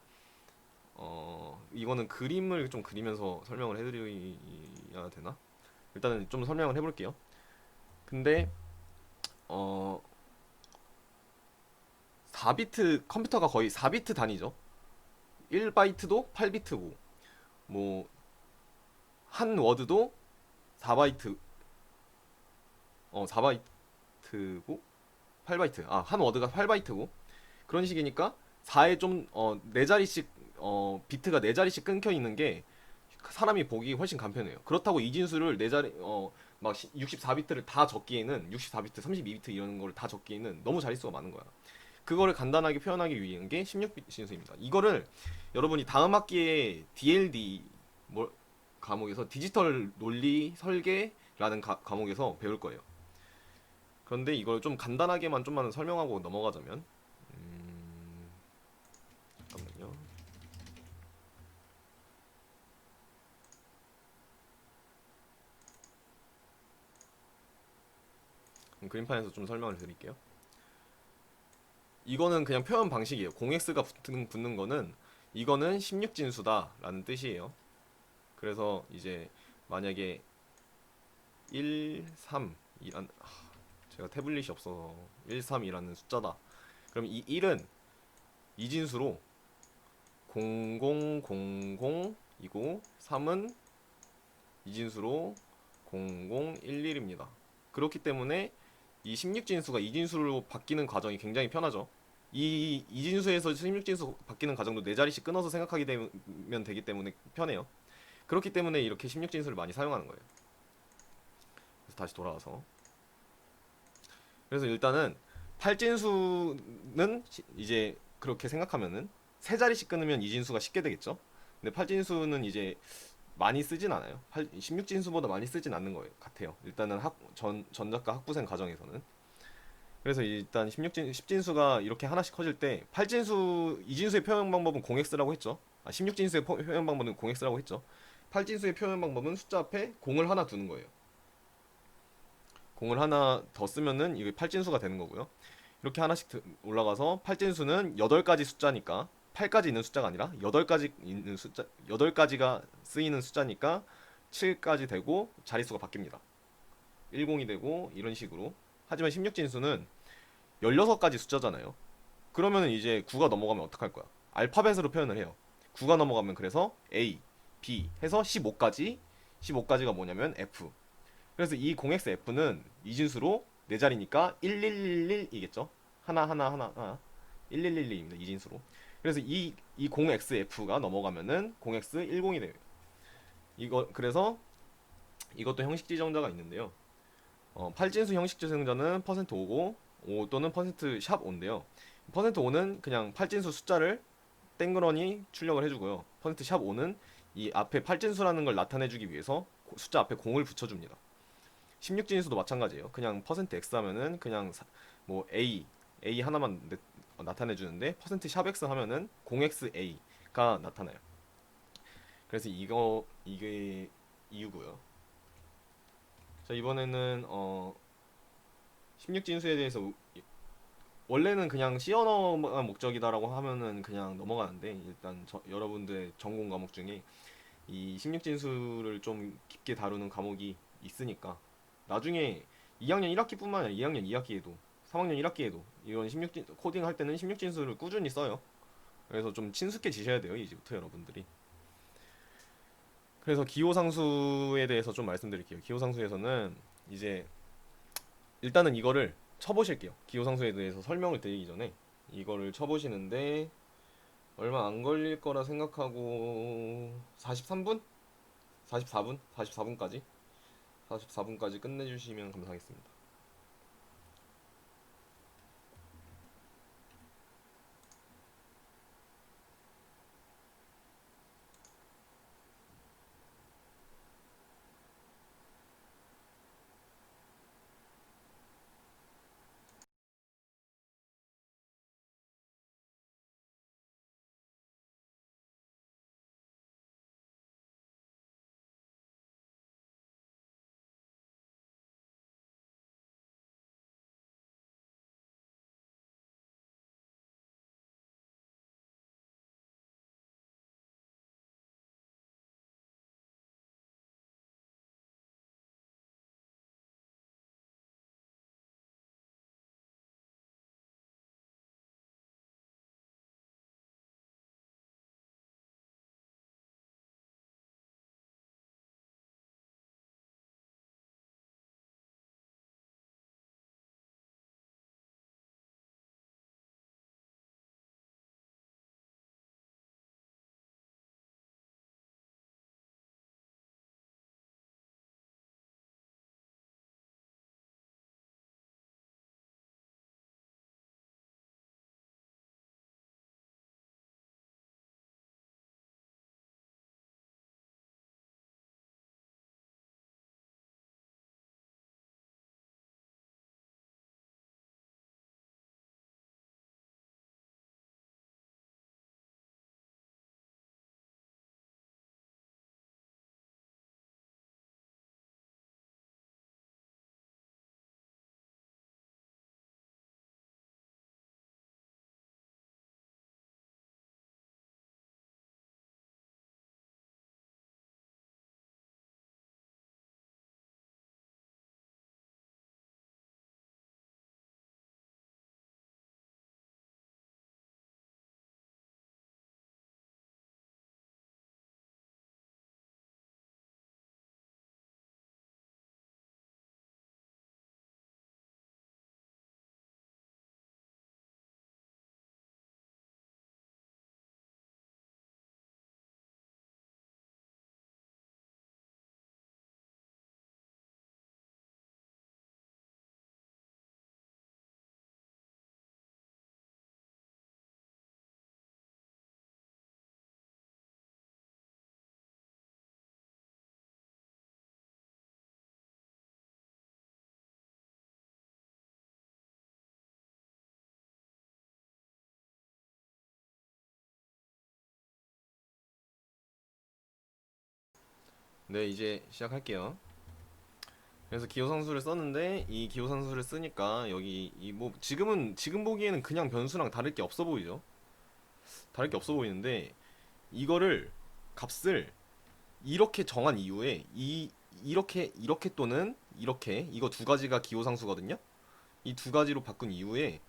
이거는 그림을 좀 그리면서 설명을 해드려야 되나? 일단은 좀 설명을 해볼게요. 근데 어 4비트 컴퓨터가 거의 4비트 단위죠. 1바이트도 8비트고 뭐 한 워드도 4바이트 4바이트고 8바이트 한 워드가 8바이트고 그런 식이니까 4에 좀 네 자리씩 비트가 네 자리씩 끊겨 있는 게 사람이 보기 훨씬 간편해요. 그렇다고 이진수를 네 자리 막 64비트를 다 적기에는 64비트, 32비트 이런 걸 다 적기에는 너무 자릿수가 많은 거야. 그거를 간단하게 표현하기 위한 게 16진수입니다. 이거를 여러분이 다음 학기에 DLD 과목에서 디지털 논리 설계라는 과목에서 배울 거예요. 그런데 이걸 좀 간단하게만 좀만 설명하고 넘어가자면 잠깐만요. 그림판에서 좀 설명을 드릴게요. 이거는 그냥 표현 방식이에요. 0x가 붙는 거는 이거는 16진수다 라는 뜻이에요. 그래서 이제 만약에 1, 3 이란 제가 태블릿이 없어서 1, 3이라는 숫자다. 그럼 이 1은 이진수로 0000이고 3은 이진수로 0011입니다. 그렇기 때문에 이 16진수가 이진수로 바뀌는 과정이 굉장히 편하죠. 이 이진수에서 16진수 바뀌는 과정도 네 자리씩 끊어서 생각하게 되면 되기 때문에 편해요. 그렇기 때문에 이렇게 16진수를 많이 사용하는 거예요. 그래서 다시 돌아와서 그래서 일단은 8진수는 이제 그렇게 생각하면은 세 자리씩 끊으면 이진수가 쉽게 되겠죠. 근데 8진수는 이제 많이 쓰진 않아요. 16진수보다 많이 쓰진 않는 거예요. 같아요. 일단은 전작과 학부생 과정에서는. 그래서 일단 10진수가 이렇게 하나씩 커질 때 8진수, 이진수의 표현 방법은 0x라고 했죠. 16진수의 표현 방법은 0x라고 했죠. 8진수의 표현 방법은 숫자 앞에 공을 하나 두는 거예요. 공을 하나 더 쓰면은 이게 8진수가 되는 거고요. 이렇게 하나씩 올라가서 8진수는 8가지 숫자니까 8까지 있는 숫자가 아니라 8가지가 쓰이는 숫자니까 7까지 되고 자릿수가 바뀝니다. 10이 되고 이런 식으로. 하지만 16진수는 16가지 숫자잖아요. 그러면 이제 9가 넘어가면 어떡할 거야? 알파벳으로 표현을 해요. 9가 넘어가면 그래서 A, B 해서 15까지가 뭐냐면 F. 그래서 이 0xf는 이진수로 네 자리니까 1111이겠죠? 하나 1111입니다. 이진수로. 그래서 이 0xf가 넘어가면은 0x10이 돼요. 그래서 이것도 형식 지정자가 있는데요. 8진수 형식 지정자는 %5고 5 또는 %샵 5인데요. %5는 그냥 8진수 숫자를 땡그러니 출력을 해주고요. %샵 5는 이 앞에 8진수라는 걸 나타내주기 위해서 숫자 앞에 0을 붙여줍니다. 16진수도 마찬가지예요. 그냥 %x 하면은 그냥 뭐 A 하나만 나타내 주는데 %샵 x 하면은 0xa가 나타나요. 그래서 이게 이유고요. 자, 이번에는 16진수에 대해서 원래는 그냥 C 언어가 목적이다라고 하면은 그냥 넘어가는데 일단 여러분들 전공 과목 중에 이 16진수를 좀 깊게 다루는 과목이 있으니까 나중에 2학년 1학기뿐만 아니라 2학년 2학기에도 3학년 1학기에도 이런 16진 코딩 할 때는 16진수를 꾸준히 써요. 그래서 좀 친숙해지셔야 돼요, 이제부터 여러분들이. 그래서 기호상수에 대해서 좀 말씀드릴게요. 기호상수에서는 이제 일단은 이거를 쳐보실게요. 기호상수에 대해서 설명을 드리기 전에 이거를 쳐보시는데 얼마 안 걸릴 거라 생각하고 43분? 44분? 44분까지 끝내주시면 감사하겠습니다. 네, 이제 시작할게요. 그래서 기호상수를 썼는데 이 기호상수를 쓰니까 여기 이 뭐 지금 보기에는 그냥 변수랑 다를 게 없어 보이죠? 다를 게 없어 보이는데 이거를 값을 이렇게 정한 이후에 이렇게 또는 이렇게 이거 두 가지가 기호상수거든요. 이 두 가지로 바꾼 이후에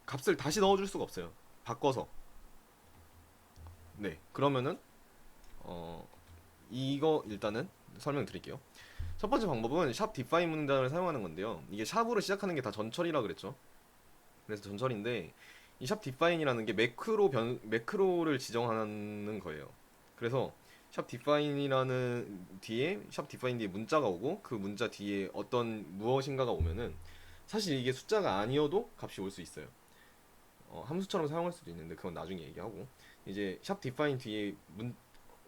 값을 다시 넣어줄 수가 없어요. 바꿔서. 네, 그러면은 어 이거 일단은 설명드릴게요. 첫 번째 방법은 샵 디파인 문장을 사용하는 건데요. 이게 샵으로 시작하는 게 다 전처리라 그랬죠. 그래서 전처리인데 이 샵 디파인이라는 게 매크로를 지정하는 거예요. 그래서 샵 디파인이라는 뒤에 샵 디파인 뒤에 문자가 오고 그 문자 뒤에 어떤 무엇인가가 오면은 사실 이게 숫자가 아니어도 값이 올 수 있어요. 함수처럼 사용할 수도 있는데 그건 나중에 얘기하고 이제 샵 디파인 뒤에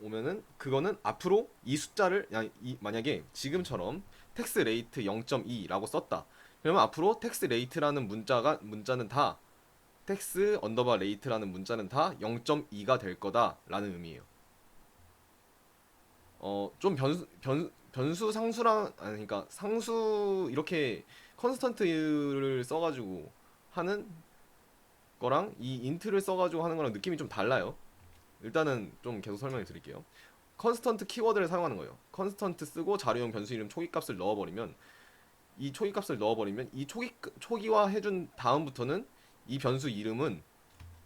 오면은 그거는 앞으로 이 숫자를 만약에 지금처럼 텍스 레이트 0.2라고 썼다. 그러면 앞으로 텍스 레이트라는 문자는 다 텍스 언더바 레이트라는 문자는 다 0.2가 될 거다라는 의미예요. 좀 변수 상수랑 아니 그러니까 상수 이렇게 컨스턴트를 써가지고 하는 거랑 이 인트를 써가지고 하는 거랑 느낌이 좀 달라요. 일단은 좀 계속 설명해 드릴게요. 컨스턴트 키워드를 사용하는 거예요. 컨스턴트 쓰고 자료용 변수 이름 초기값을 넣어버리면 이 초기화 해준 다음부터는 이 변수 이름은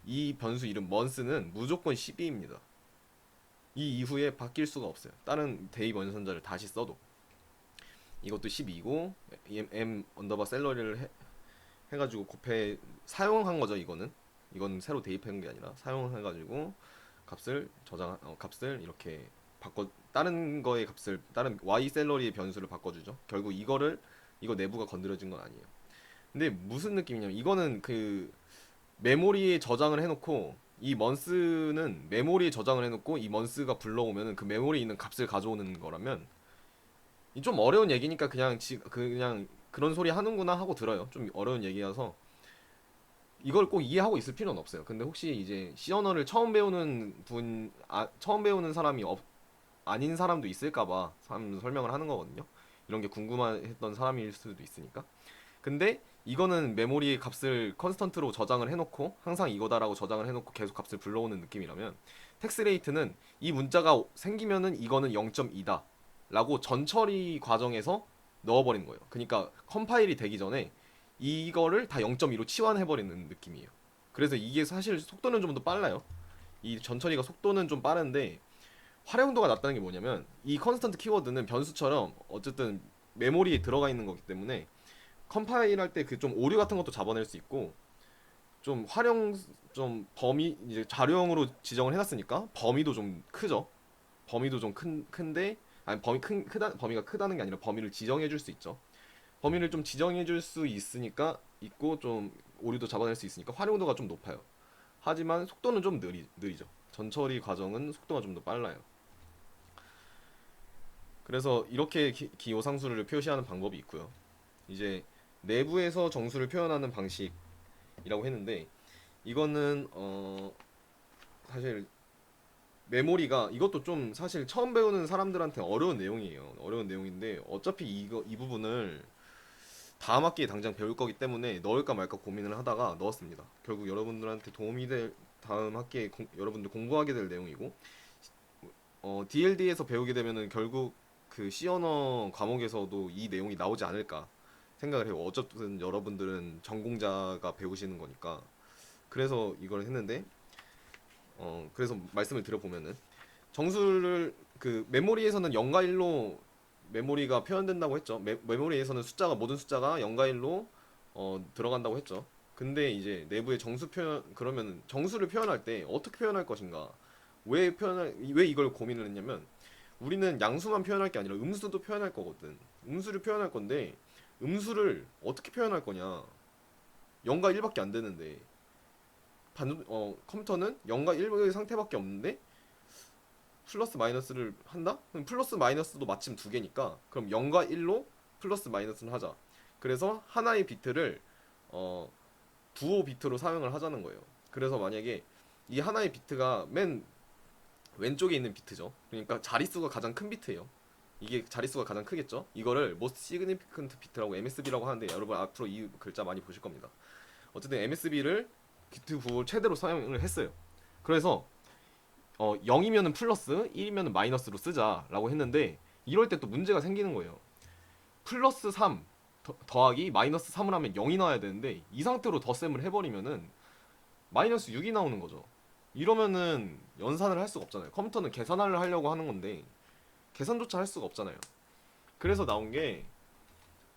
이 변수 이름 먼스는 무조건 12입니다. 이 이후에 바뀔 수가 없어요. 다른 대입 원선자를 다시 써도 이것도 12고 m 언더바 셀러리를 해가지고 곱해 사용한 거죠. 이건 새로 대입한 게 아니라 사용해가지고 값을 이렇게 바꿔 다른 거의 값을 다른 y 셀러리의 변수를 바꿔주죠. 결국 이거 내부가 건드려진 건 아니에요. 근데 무슨 느낌이냐면 이거는 그 메모리에 저장을 해놓고 이 먼스는 메모리에 저장을 해놓고 이 먼스가 불러오면은 그 메모리에 있는 값을 가져오는 거라면 이 좀 어려운 얘기니까 그냥 그런 소리 하는구나 하고 들어요. 좀 어려운 얘기여서 이걸 꼭 이해하고 있을 필요는 없어요. 근데 혹시 이제 C 언어를 처음 배우는 사람이 아닌 사람도 있을까봐 설명을 하는 거거든요. 이런 게 궁금했던 사람일 수도 있으니까. 근데 이거는 메모리의 값을 컨스턴트로 저장을 해놓고 항상 이거다라고 저장을 해놓고 계속 값을 불러오는 느낌이라면 텍스레이트는 이 문자가 생기면은 이거는 0.2다 라고 전처리 과정에서 넣어버린 거예요. 그러니까 컴파일이 되기 전에 이거를 다 0.2로 치환해버리는 느낌이에요. 그래서 이게 사실 속도는 좀 더 빨라요. 이 전처리가 속도는 좀 빠른데 활용도가 낮다는 게 뭐냐면 이 컨스턴트 키워드는 변수처럼 어쨌든 메모리에 들어가 있는 거기 때문에 컴파일 할 때 그 좀 오류 같은 것도 잡아낼 수 있고 좀 범위 이제 자료형으로 지정을 해놨으니까 범위도 좀 크죠. 범위도 좀 큰데 아니 범위가 크다는 게 아니라 범위를 지정해 줄 수 있죠. 범위를 좀 지정해 줄 수 있고 좀 오류도 잡아낼 수 있으니까 활용도가 좀 높아요. 하지만 속도는 좀 느리죠. 전처리 과정은 속도가 좀 더 빨라요. 그래서 이렇게 기호상수를 표시하는 방법이 있고요. 이제 내부에서 정수를 표현하는 방식이라고 했는데 이거는 사실 메모리가 이것도 좀 사실 처음 배우는 사람들한테 어려운 내용이에요. 어려운 내용인데 어차피 이 부분을 다음 학기에 당장 배울 거기 때문에 넣을까 말까 고민을 하다가 넣었습니다. 결국 여러분들한테 도움이 될 다음 학기에 여러분들 공부하게 될 내용이고 DLD에서 배우게 되면은 결국 그 C 언어 과목에서도 이 내용이 나오지 않을까 생각을 해요. 어쨌든 여러분들은 전공자가 배우시는 거니까. 그래서 이걸 했는데 그래서 말씀을 드려보면은 정수를 그 메모리에서는 0과 1로 메모리가 표현된다고 했죠. 메모리에서는 모든 숫자가 0과 1로 들어간다고 했죠. 근데 이제 내부의 그러면 정수를 표현할 때 어떻게 표현할 것인가? 왜 이걸 고민을 했냐면 우리는 양수만 표현할 게 아니라 음수도 표현할 거거든. 음수를 표현할 건데 음수를 어떻게 표현할 거냐? 0과 1밖에 안 되는데 컴퓨터는 0과 1의 상태밖에 없는데 플러스 마이너스를 한다? 그럼 플러스 마이너스도 마침 두 개니까 그럼 0과 1로 플러스 마이너스를 하자. 그래서 하나의 비트를 어, 두어 비트로 사용을 하자는 거예요. 그래서 만약에 이 하나의 비트가 맨 왼쪽에 있는 비트죠. 그러니까 자릿수가 가장 큰 비트예요. 이게 자릿수가 가장 크겠죠. 이거를 most significant bit라고 MSB라고 하는데 여러분 앞으로 이 글자 많이 보실 겁니다. 어쨌든 MSB를 비트 부호를 최대로 사용을 했어요. 그래서 0이면은 플러스 1이면은 마이너스로 쓰자라고 했는데 이럴 때 또 문제가 생기는 거예요. 플러스 3 더하기 마이너스 3을 하면 0이 나와야 되는데 이 상태로 덧셈을 해버리면은 마이너스 6이 나오는 거죠. 이러면은 연산을 할 수가 없잖아요. 컴퓨터는 계산을 하려고 하는 건데 계산조차 할 수가 없잖아요. 그래서 나온 게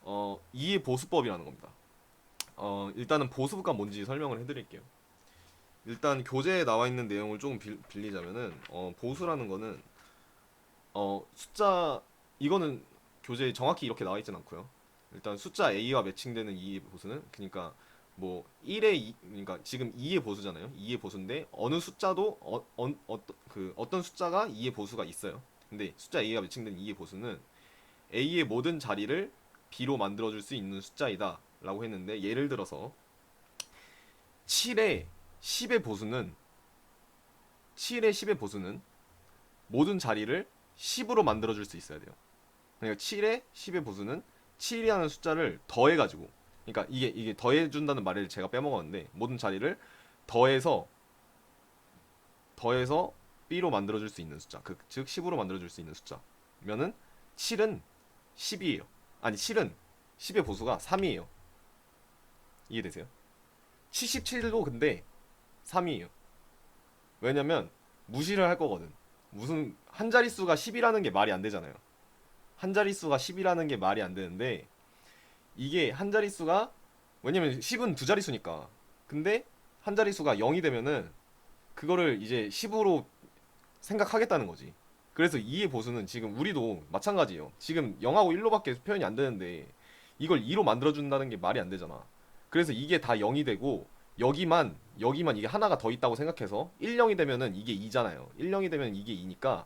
2의 보수법이라는 겁니다. 일단은 보수가 뭔지 설명을 해드릴게요. 일단 교재에 나와 있는 내용을 조금 빌리자면은 보수라는 거는 숫자 이거는 교재에 정확히 이렇게 나와 있진 않고요. 일단 숫자 A와 매칭되는 2의 보수는 그러니까 뭐 1의 2, 그러니까 지금 2의 보수잖아요. 2의 보수인데 어느 숫자도 어떤 숫자가 2의 보수가 있어요. 근데 숫자 A와 매칭된 2의 보수는 A의 모든 자리를 B로 만들어줄 수 있는 숫자이다 라고 했는데 예를 들어서 7의 10의 보수는 7의 10의 보수는 모든 자리를 10으로 만들어줄 수 있어야 돼요. 그러니까 7의 10의 보수는 7이라는 숫자를 더해가지고 그러니까 이게 더해준다는 말을 제가 빼먹었는데 모든 자리를 더해서 B로 만들어줄 수 있는 숫자 즉 10으로 만들어줄 수 있는 숫자면은 7은 10이에요. 아니 7은 10의 보수가 3이에요. 이해되세요? 77도 근데 3이에요. 왜냐면 무시를 할 거거든. 무슨 한 자릿수가 10이라는 게 말이 안 되잖아요. 한 자릿수가 10이라는 게 말이 안 되는데 이게 한 자릿수가 왜냐면 10은 두 자릿수니까. 근데 한 자릿수가 0이 되면은 그거를 이제 10으로 생각하겠다는 거지. 그래서 2의 보수는 지금 우리도 마찬가지예요. 지금 0하고 1로밖에 표현이 안 되는데 이걸 2로 만들어준다는 게 말이 안 되잖아. 그래서 이게 다 0이 되고 여기만 이게 하나가 더 있다고 생각해서 1, 0이 되면은 이게 2잖아요. 1, 0이 되면 이게 2니까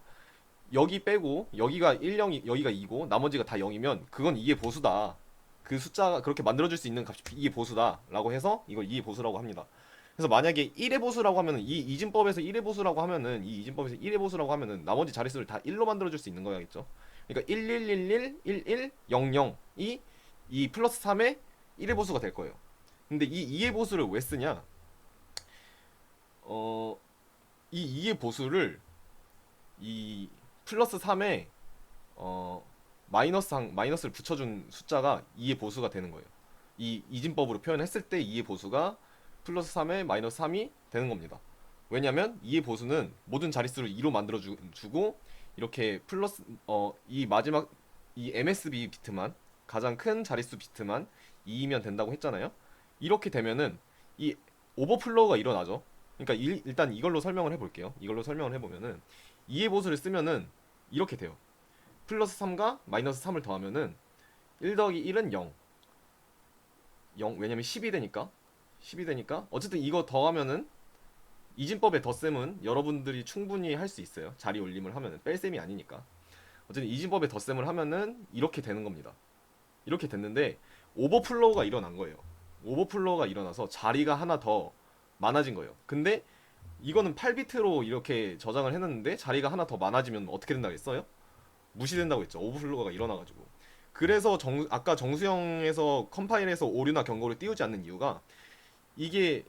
여기 빼고 여기가 1, 0이 여기가 2고 나머지가 다 0이면 그건 2의 보수다. 그 숫자가 그렇게 만들어줄 수 있는 값이 2의 보수다라고 해서 이걸 2의 보수라고 합니다. 그래서 만약에 1의 보수라고 하면은 이 이진법에서 1의 보수라고 하면은 이 이진법에서 1의 보수라고 하면은 나머지 자릿수를 다 1로 만들어줄 수 있는 거야겠죠. 그러니까 1111 11 00이 이 플러스 3의 1의 보수가 될 거예요. 근데 이 2의 보수를 왜 쓰냐? 어, 이 2의 보수를 이 플러스 3에 마이너스를 붙여준 숫자가 2의 보수가 되는 거예요. 이 이진법으로 표현했을 때 2의 보수가 플러스 3에 마이너스 3이 되는 겁니다. 왜냐면 2의 보수는 모든 자릿수를 2로 만들어 주고 이렇게 플러스 이 마지막 이 MSB 비트만 가장 큰 자릿수 비트만 2이면 된다고 했잖아요. 이렇게 되면은 이 오버플로우가 일어나죠. 그러니까 일단 이걸로 설명을 해볼게요. 이걸로 설명을 해보면은 2의 보수를 쓰면은 이렇게 돼요. 플러스 3과 마이너스 3을 더하면은 1 더하기 1은 0. 왜냐면 10이 되니까 어쨌든 이거 더하면은 이진법의 덧셈은 여러분들이 충분히 할 수 있어요. 자리 올림을 하면은 뺄셈이 아니니까. 어쨌든 이진법의 덧셈을 하면은 이렇게 되는 겁니다. 이렇게 됐는데 오버플로우가 일어난 거예요. 오버플로우가 일어나서 자리가 하나 더 많아진 거예요. 근데 이거는 8비트로 이렇게 저장을 해놨는데 자리가 하나 더 많아지면 어떻게 된다고 했어요? 무시된다고 했죠. 오버플로우가 일어나가지고. 그래서 아까 정수형에서 컴파일에서 오류나 경고를 띄우지 않는 이유가 이게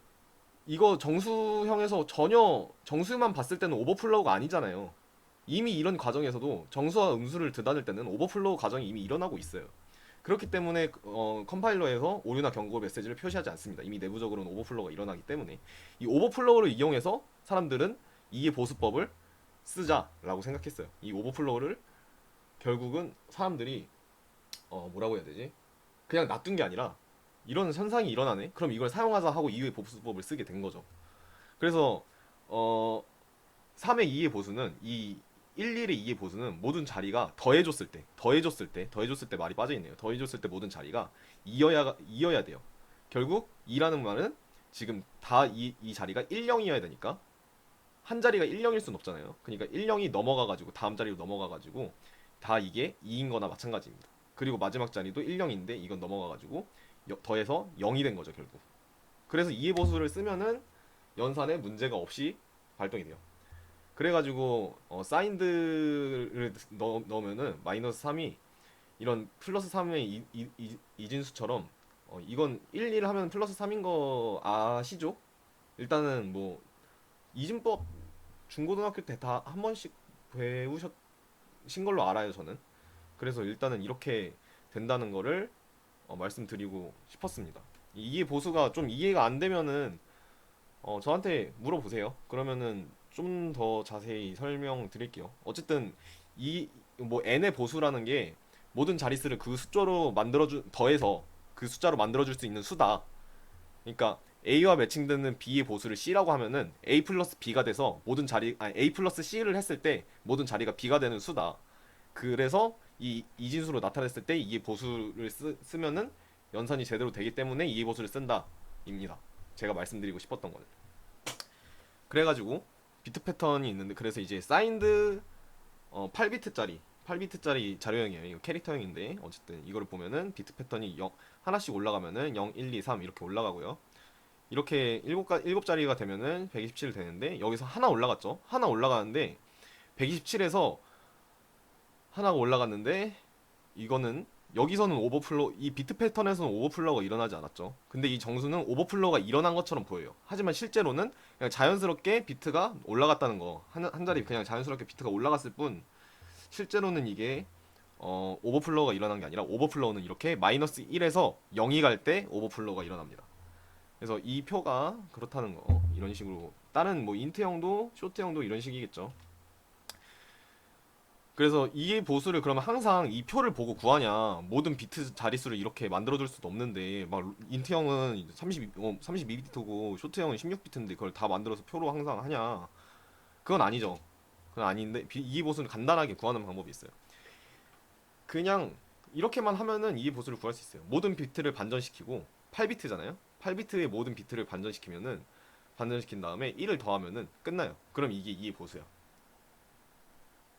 이거 정수형에서 전혀 정수만 봤을 때는 오버플로우가 아니잖아요. 이미 이런 과정에서도 정수와 음수를 드다닐 때는 오버플로우 과정이 이미 일어나고 있어요. 그렇기 때문에 컴파일러에서 오류나 경고 메시지를 표시하지 않습니다. 이미 내부적으로는 오버플로우가 일어나기 때문에 이 오버플로우를 이용해서 사람들은 이의 보수법을 쓰자라고 생각했어요. 이 오버플로우를 결국은 사람들이 뭐라고 해야 되지? 그냥 놔둔 게 아니라 이런 현상이 일어나네? 그럼 이걸 사용하자 하고 이의 보수법을 쓰게 된 거죠. 그래서 3의 2의 보수는 이 11의 2의 보수는 모든 자리가 더해줬을 때 말이 빠져있네요. 더해줬을 때 모든 자리가 이어야 돼요. 결국 2라는 말은 지금 다 이 자리가 1, 0이어야 되니까 한 자리가 1, 0일 순 없잖아요. 그러니까 1, 0이 넘어가가지고 다음 자리로 넘어가가지고 다 이게 2인 거나 마찬가지입니다. 그리고 마지막 자리도 1, 0인데 이건 넘어가가지고 더해서 0이 된 거죠 결국. 그래서 2의 보수를 쓰면은 연산에 문제가 없이 발동이 돼요. 그래가지고 사인드를 넣으면은 마이너스 3이 이런 플러스 3의 이진수처럼 이건 1, 1 하면 플러스 3인 거 아시죠? 일단은 뭐 이진법 중고등학교 때 다 한 번씩 배우셨신 걸로 알아요, 저는. 그래서 일단은 이렇게 된다는 거를 말씀드리고 싶었습니다. 이해 보수가 좀 이해가 안 되면은 저한테 물어보세요. 그러면은 좀 더 자세히 설명드릴게요. 어쨌든 이 뭐 n의 보수라는 게 모든 자릿수를 그 숫자로 더해서 그 숫자로 만들어줄 수 있는 수다. 그러니까 A와 매칭되는 B의 보수를 C라고 하면은 A 플러스 B가 돼서 A 플러스 C를 했을 때 모든 자리가 B가 되는 수다. 그래서 이 이진수로 나타냈을 때 이의 보수를 쓰면은 연산이 제대로 되기 때문에 이의 보수를 쓴다. 입니다. 제가 말씀드리고 싶었던 거는. 그래가지고 비트 패턴이 있는데 그래서 이제 사인드 8비트짜리 자료형이에요. 이거 캐릭터형인데 어쨌든 이거를 보면은 비트 패턴이 하나씩 올라가면은 0, 1, 2, 3 이렇게 올라가고요. 이렇게 7자리가 되면은 127 되는데 여기서 하나 올라갔죠. 하나 올라가는데 127에서 하나가 올라갔는데 이거는 여기서는 이 비트 패턴에서는 오버플로우가 일어나지 않았죠. 근데 이 정수는 오버플로우가 일어난 것처럼 보여요. 하지만 실제로는 그냥 자연스럽게 비트가 올라갔다는 거. 한 자리 그냥 자연스럽게 비트가 올라갔을 뿐 실제로는 이게 오버플로우가 일어난 게 아니라 오버플로우는 이렇게 마이너스 1에서 0이 갈 때 오버플로우가 일어납니다. 그래서 이 표가 그렇다는 거. 이런 식으로 다른 뭐 인트형도 쇼트형도 이런 식이겠죠. 그래서 이 보수를 그러면 항상 이 표를 보고 구하냐? 모든 비트 자릿수를 이렇게 만들어줄 수도 없는데 막 인트형은 32비트고 쇼트형은 16비트인데 그걸 다 만들어서 표로 항상 하냐? 그건 아니죠. 그건 아닌데 이 보수를 간단하게 구하는 방법이 있어요. 그냥 이렇게만 하면은 이 보수를 구할 수 있어요. 모든 비트를 반전시키고 8비트잖아요. 8비트의 모든 비트를 반전시킨 다음에 1을 더하면은 끝나요. 그럼 이게 이 보수야.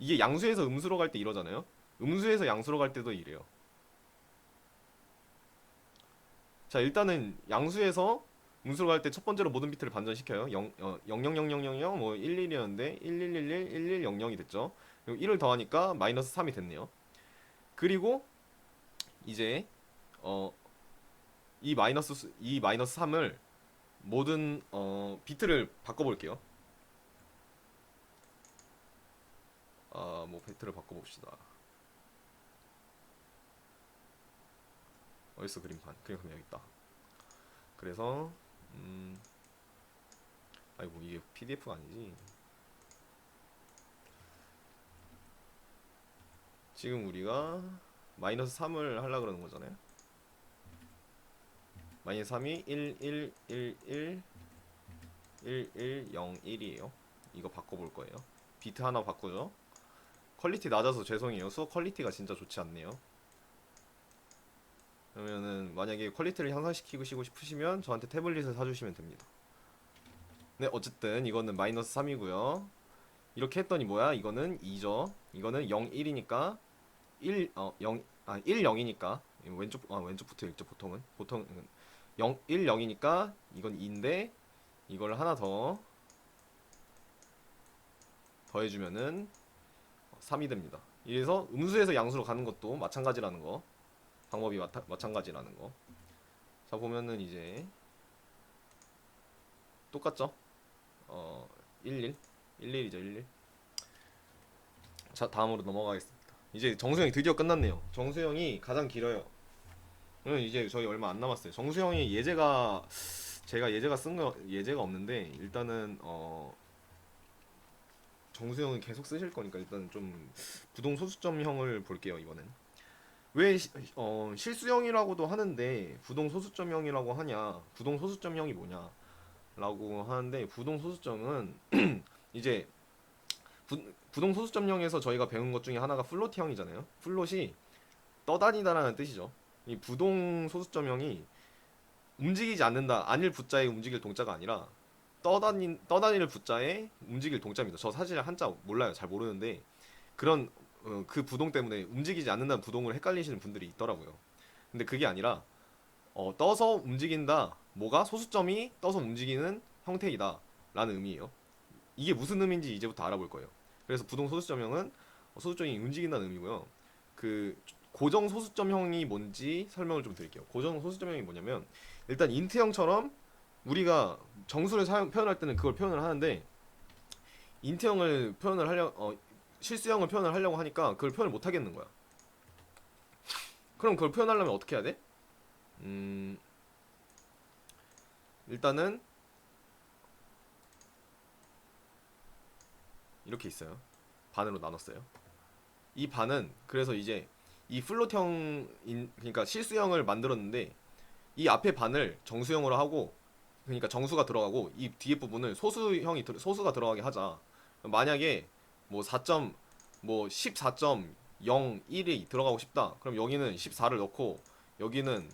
이게 양수에서 음수로 갈 때 이러잖아요. 음수에서 양수로 갈 때도 이래요. 자, 일단은 양수에서 음수로 갈 때 첫 번째로 모든 비트를 반전시켜요. 00000 뭐 11이었는데 1111 1100이 됐죠. 그리고 1을 더하니까 마이너스 3이 됐네요. 그리고 이제 어, 이 마이너스 3을 모든 비트를 바꿔볼게요. 뭐 비트를 바꿔봅시다. 어딨어 그림판 여기 있다. 그래서 아이고 이게 PDF가 아니지. 지금 우리가 마이너스 3을 하려고 그러는 거잖아요. 마이너스 3이 1, 1, 1, 1, 1, 1, 0, 1이에요. 이거 바꿔볼 거예요. 비트 하나 바꾸죠. 퀄리티 낮아서 죄송해요. 수업 퀄리티가 진짜 좋지 않네요. 그러면은 만약에 퀄리티를 향상시키고 싶으시면 저한테 태블릿을 사주시면 됩니다. 네, 어쨌든 이거는 마이너스 3이고요. 이렇게 했더니 뭐야? 이거는 2죠. 이거는 0, 1이니까 1, 0이니까 왼쪽부터 읽죠. 보통 0, 1, 0이니까 이건 2인데 이걸 하나 더해주면은 3이 됩니다. 이래서 음수에서 양수로 가는 것도 마찬가지라는 거. 방법이 마찬가지라는 거. 자, 보면은 이제 똑같죠? 11 11이죠 11. 자, 다음으로 넘어가겠습니다. 이제 정수형이 드디어 끝났네요. 정수형이 가장 길어요. 이제 저희 얼마 안 남았어요. 정수형이 제가 예제가 쓴 거 예제가 없는데 일단은 정수형은 계속 쓰실 거니까 일단 좀 부동 소수점형을 볼게요. 이번엔 왜 실수형이라고도 하는데 부동 소수점형이라고 하냐? 부동 소수점형이 뭐냐라고 하는데 부동 소수점은 이제 부동 소수점형에서 저희가 배운 것 중에 하나가 플롯형이잖아요. 플롯이 떠다니다라는 뜻이죠. 이 부동 소수점형이 움직이지 않는다. 아닐 부자에 움직일 동자가 아니라 떠다닐 부자에 움직일 동자입니다. 저 사실 한자 몰라요. 잘 모르는데 그런 그 부동 때문에 움직이지 않는다는 부동을 헷갈리시는 분들이 있더라고요. 근데 그게 아니라 떠서 움직인다. 뭐가 소수점이 떠서 움직이는 형태이다. 라는 의미예요. 이게 무슨 의미인지 이제부터 알아볼 거예요. 그래서 부동 소수점형은 소수점이 움직인다는 의미고요. 그 고정 소수점형이 뭔지 설명을 좀 드릴게요. 고정 소수점형이 뭐냐면 일단 인트형처럼 우리가 정수를 표현할 때는 그걸 표현을 하는데 인트형을 표현을 실수형을 표현을 하려고 하니까 그걸 표현을 못 하겠는 거야. 그럼 그걸 표현하려면 어떻게 해야 돼? 일단은 이렇게 있어요. 반으로 나눴어요. 이 반은 그래서 이제 이 그러니까 실수형을 만들었는데 이 앞에 반을 정수형으로 하고 그러니까 정수가 들어가고 이 뒤에 부분을 소수가 들어가게 하자. 만약에 뭐 4점 뭐 14.01이 들어가고 싶다. 그럼 여기는 14를 넣고 여기는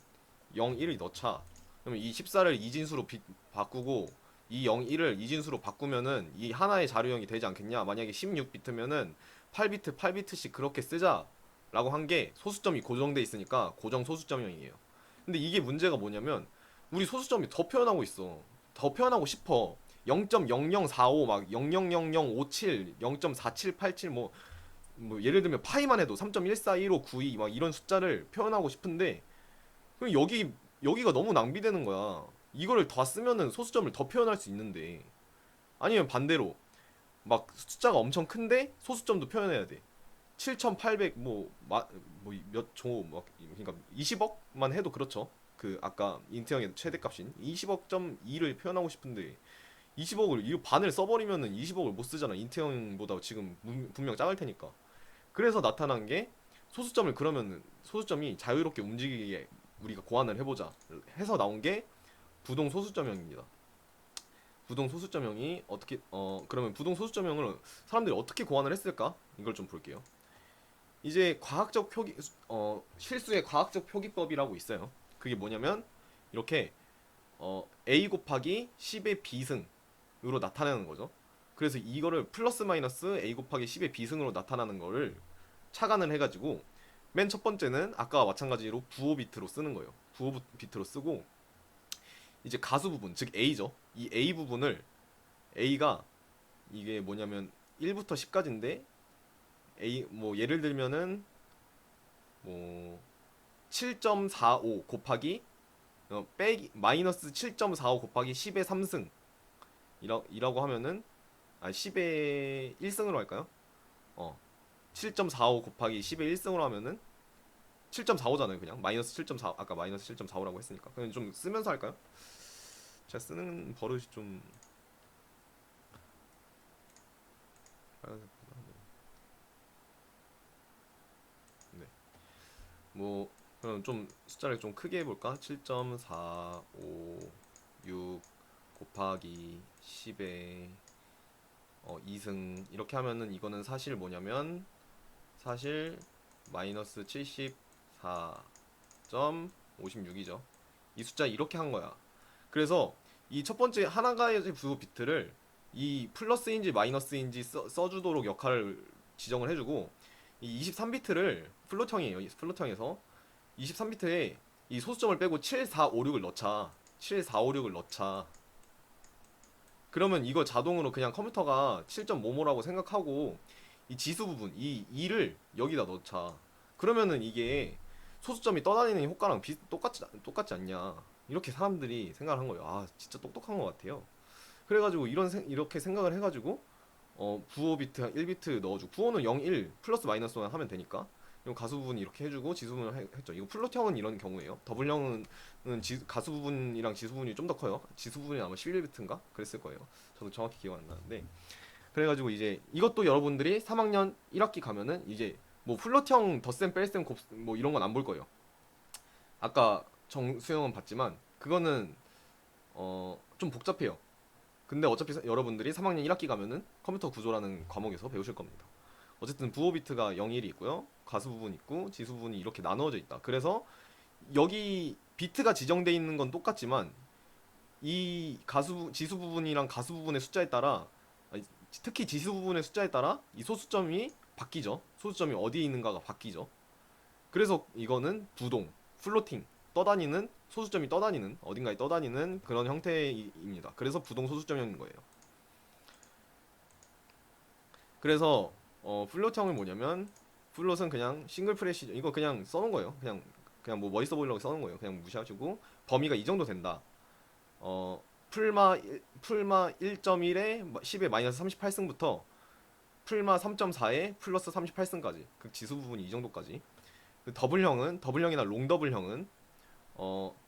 01을 넣자. 그러면 이 14를 이진수로 바꾸고 이 01을 이진수로 바꾸면은 이 하나의 자료형이 되지 않겠냐? 만약에 16비트면은 8비트씩 그렇게 쓰자라고 한 게 소수점이 고정돼 있으니까 고정 소수점형이에요. 근데 이게 문제가 뭐냐면 우리 소수점이 더 표현하고 있어. 더 표현하고 싶어. 0.0045 막 000057, 0.4787 뭐 예를 들면 파이만 해도 3.141592 막 이런 숫자를 표현하고 싶은데 그럼 여기가 너무 낭비되는 거야. 이거를 다 쓰면은 소수점을 더 표현할 수 있는데 아니면 반대로 막 숫자가 엄청 큰데 소수점도 표현해야 돼. 7,800 뭐몇조막 그러니까 20억만 해도 그렇죠. 그 아까 인트형의 최대값인 20억.2를 표현하고 싶은데 20억을 이 반을 써버리면은 20억을 못 쓰잖아. 인트형보다 지금 분명 작을 테니까. 그래서 나타난 게 소수점을 그러면 소수점이 자유롭게 움직이게 우리가 고안을 해보자 해서 나온 게 부동 소수점형입니다. 부동 소수점형이 어떻게 그러면 부동 소수점형을 사람들이 어떻게 고안을 했을까? 이걸 좀 볼게요. 이제 실수의 과학적 표기법이라고 있어요. 그게 뭐냐면 이렇게 a 곱하기 10의 비승으로 나타내는 거죠. 그래서 이거를 플러스 마이너스 a 곱하기 10의 비승으로 나타나는 거를 착안을 해가지고 맨 첫 번째는 아까와 마찬가지로 부호 비트로 쓰는 거예요. 부호 비트로 쓰고 이제 가수 부분 즉 a죠. 이 a 부분을 a가 이게 뭐냐면 1부터 10까지인데 a 뭐 예를 들면은 뭐 7.45 곱하기 빼기 마이너스 7.45 곱하기 10의 3승 이라고 하면은 10의 1승으로 할까요? 7.45 곱하기 10의 1승으로 하면은 7.45잖아요. 그냥 마이너스 7.4 아까 마이너스 7.45라고 했으니까 그냥 좀 쓰면서 할까요? 제가 쓰는 버릇이 좀 네. 뭐 그럼 좀 숫자를 좀 크게 해볼까? 7.456 곱하기 10의 2승 이렇게 하면은 이거는 사실 뭐냐면 사실 마이너스 74.56이죠. 이 숫자 이렇게 한 거야. 그래서 이 첫 번째 하나가의 부호 비트를 이 플러스인지 마이너스인지 써주도록 역할을 지정을 해주고 이 23비트를 플롯형이에요. 플롯형에서 23비트에 이 소수점을 빼고 7456을 넣자. 7456을 넣자. 그러면 이거 자동으로 그냥 컴퓨터가 7.55라고 생각하고 이 지수 부분, 이 2를 여기다 넣자. 그러면은 이게 소수점이 떠다니는 효과랑 똑같지 않냐. 이렇게 사람들이 생각을 한 거예요. 아, 진짜 똑똑한 것 같아요. 그래가지고 이렇게 생각을 해가지고 부호 비트 1비트 넣어주고 부호는 0, 1 플러스 마이너스만 하면 되니까 그리고 가수 부분 이렇게 해주고 지수 부분을 했죠. 이거 플롯형은 이런 경우예요. 더블형은 가수 부분이랑 지수 부분이 좀 더 커요. 지수 부분이 아마 11비트인가 그랬을 거예요. 저도 정확히 기억 안 나는데 그래가지고 이제 이것도 여러분들이 3학년 1학기 가면은 이제 뭐 플롯형 덧셈 뺄셈 뭐 이런 건 안 볼 거예요. 아까 정수형은 봤지만 그거는 좀 복잡해요. 근데 어차피 여러분들이 3학년 1학기 가면은 컴퓨터 구조라는 과목에서 배우실 겁니다. 어쨌든 부호 비트가 0, 1이 있고요. 가수 부분 있고 지수 부분이 이렇게 나누어져 있다. 그래서 여기 비트가 지정돼 있는 건 똑같지만 이 지수 부분이랑 가수 부분의 숫자에 따라 특히 지수 부분의 숫자에 따라 이 소수점이 바뀌죠. 소수점이 어디에 있는가가 바뀌죠. 그래서 이거는 부동, 플로팅, 떠다니는 소수점이 떠다니는 어딘가에 떠다니는 그런 형태입니다. 그래서 부동 소수점형인 거예요. 그래서 플롯형은 뭐냐면 플롯은 그냥 싱글 프레시 이거 그냥 써놓은 거예요. 그냥 뭐 멋있어 보이려고 써놓은 거예요. 그냥 무시하시고 범위가 이 정도 된다. 어 풀마 1.1에 10에 마이너스 38승부터 풀마 3.4에 플러스 38승까지 그 지수 부분이 이 정도까지. 그 더블형이나 롱더블형은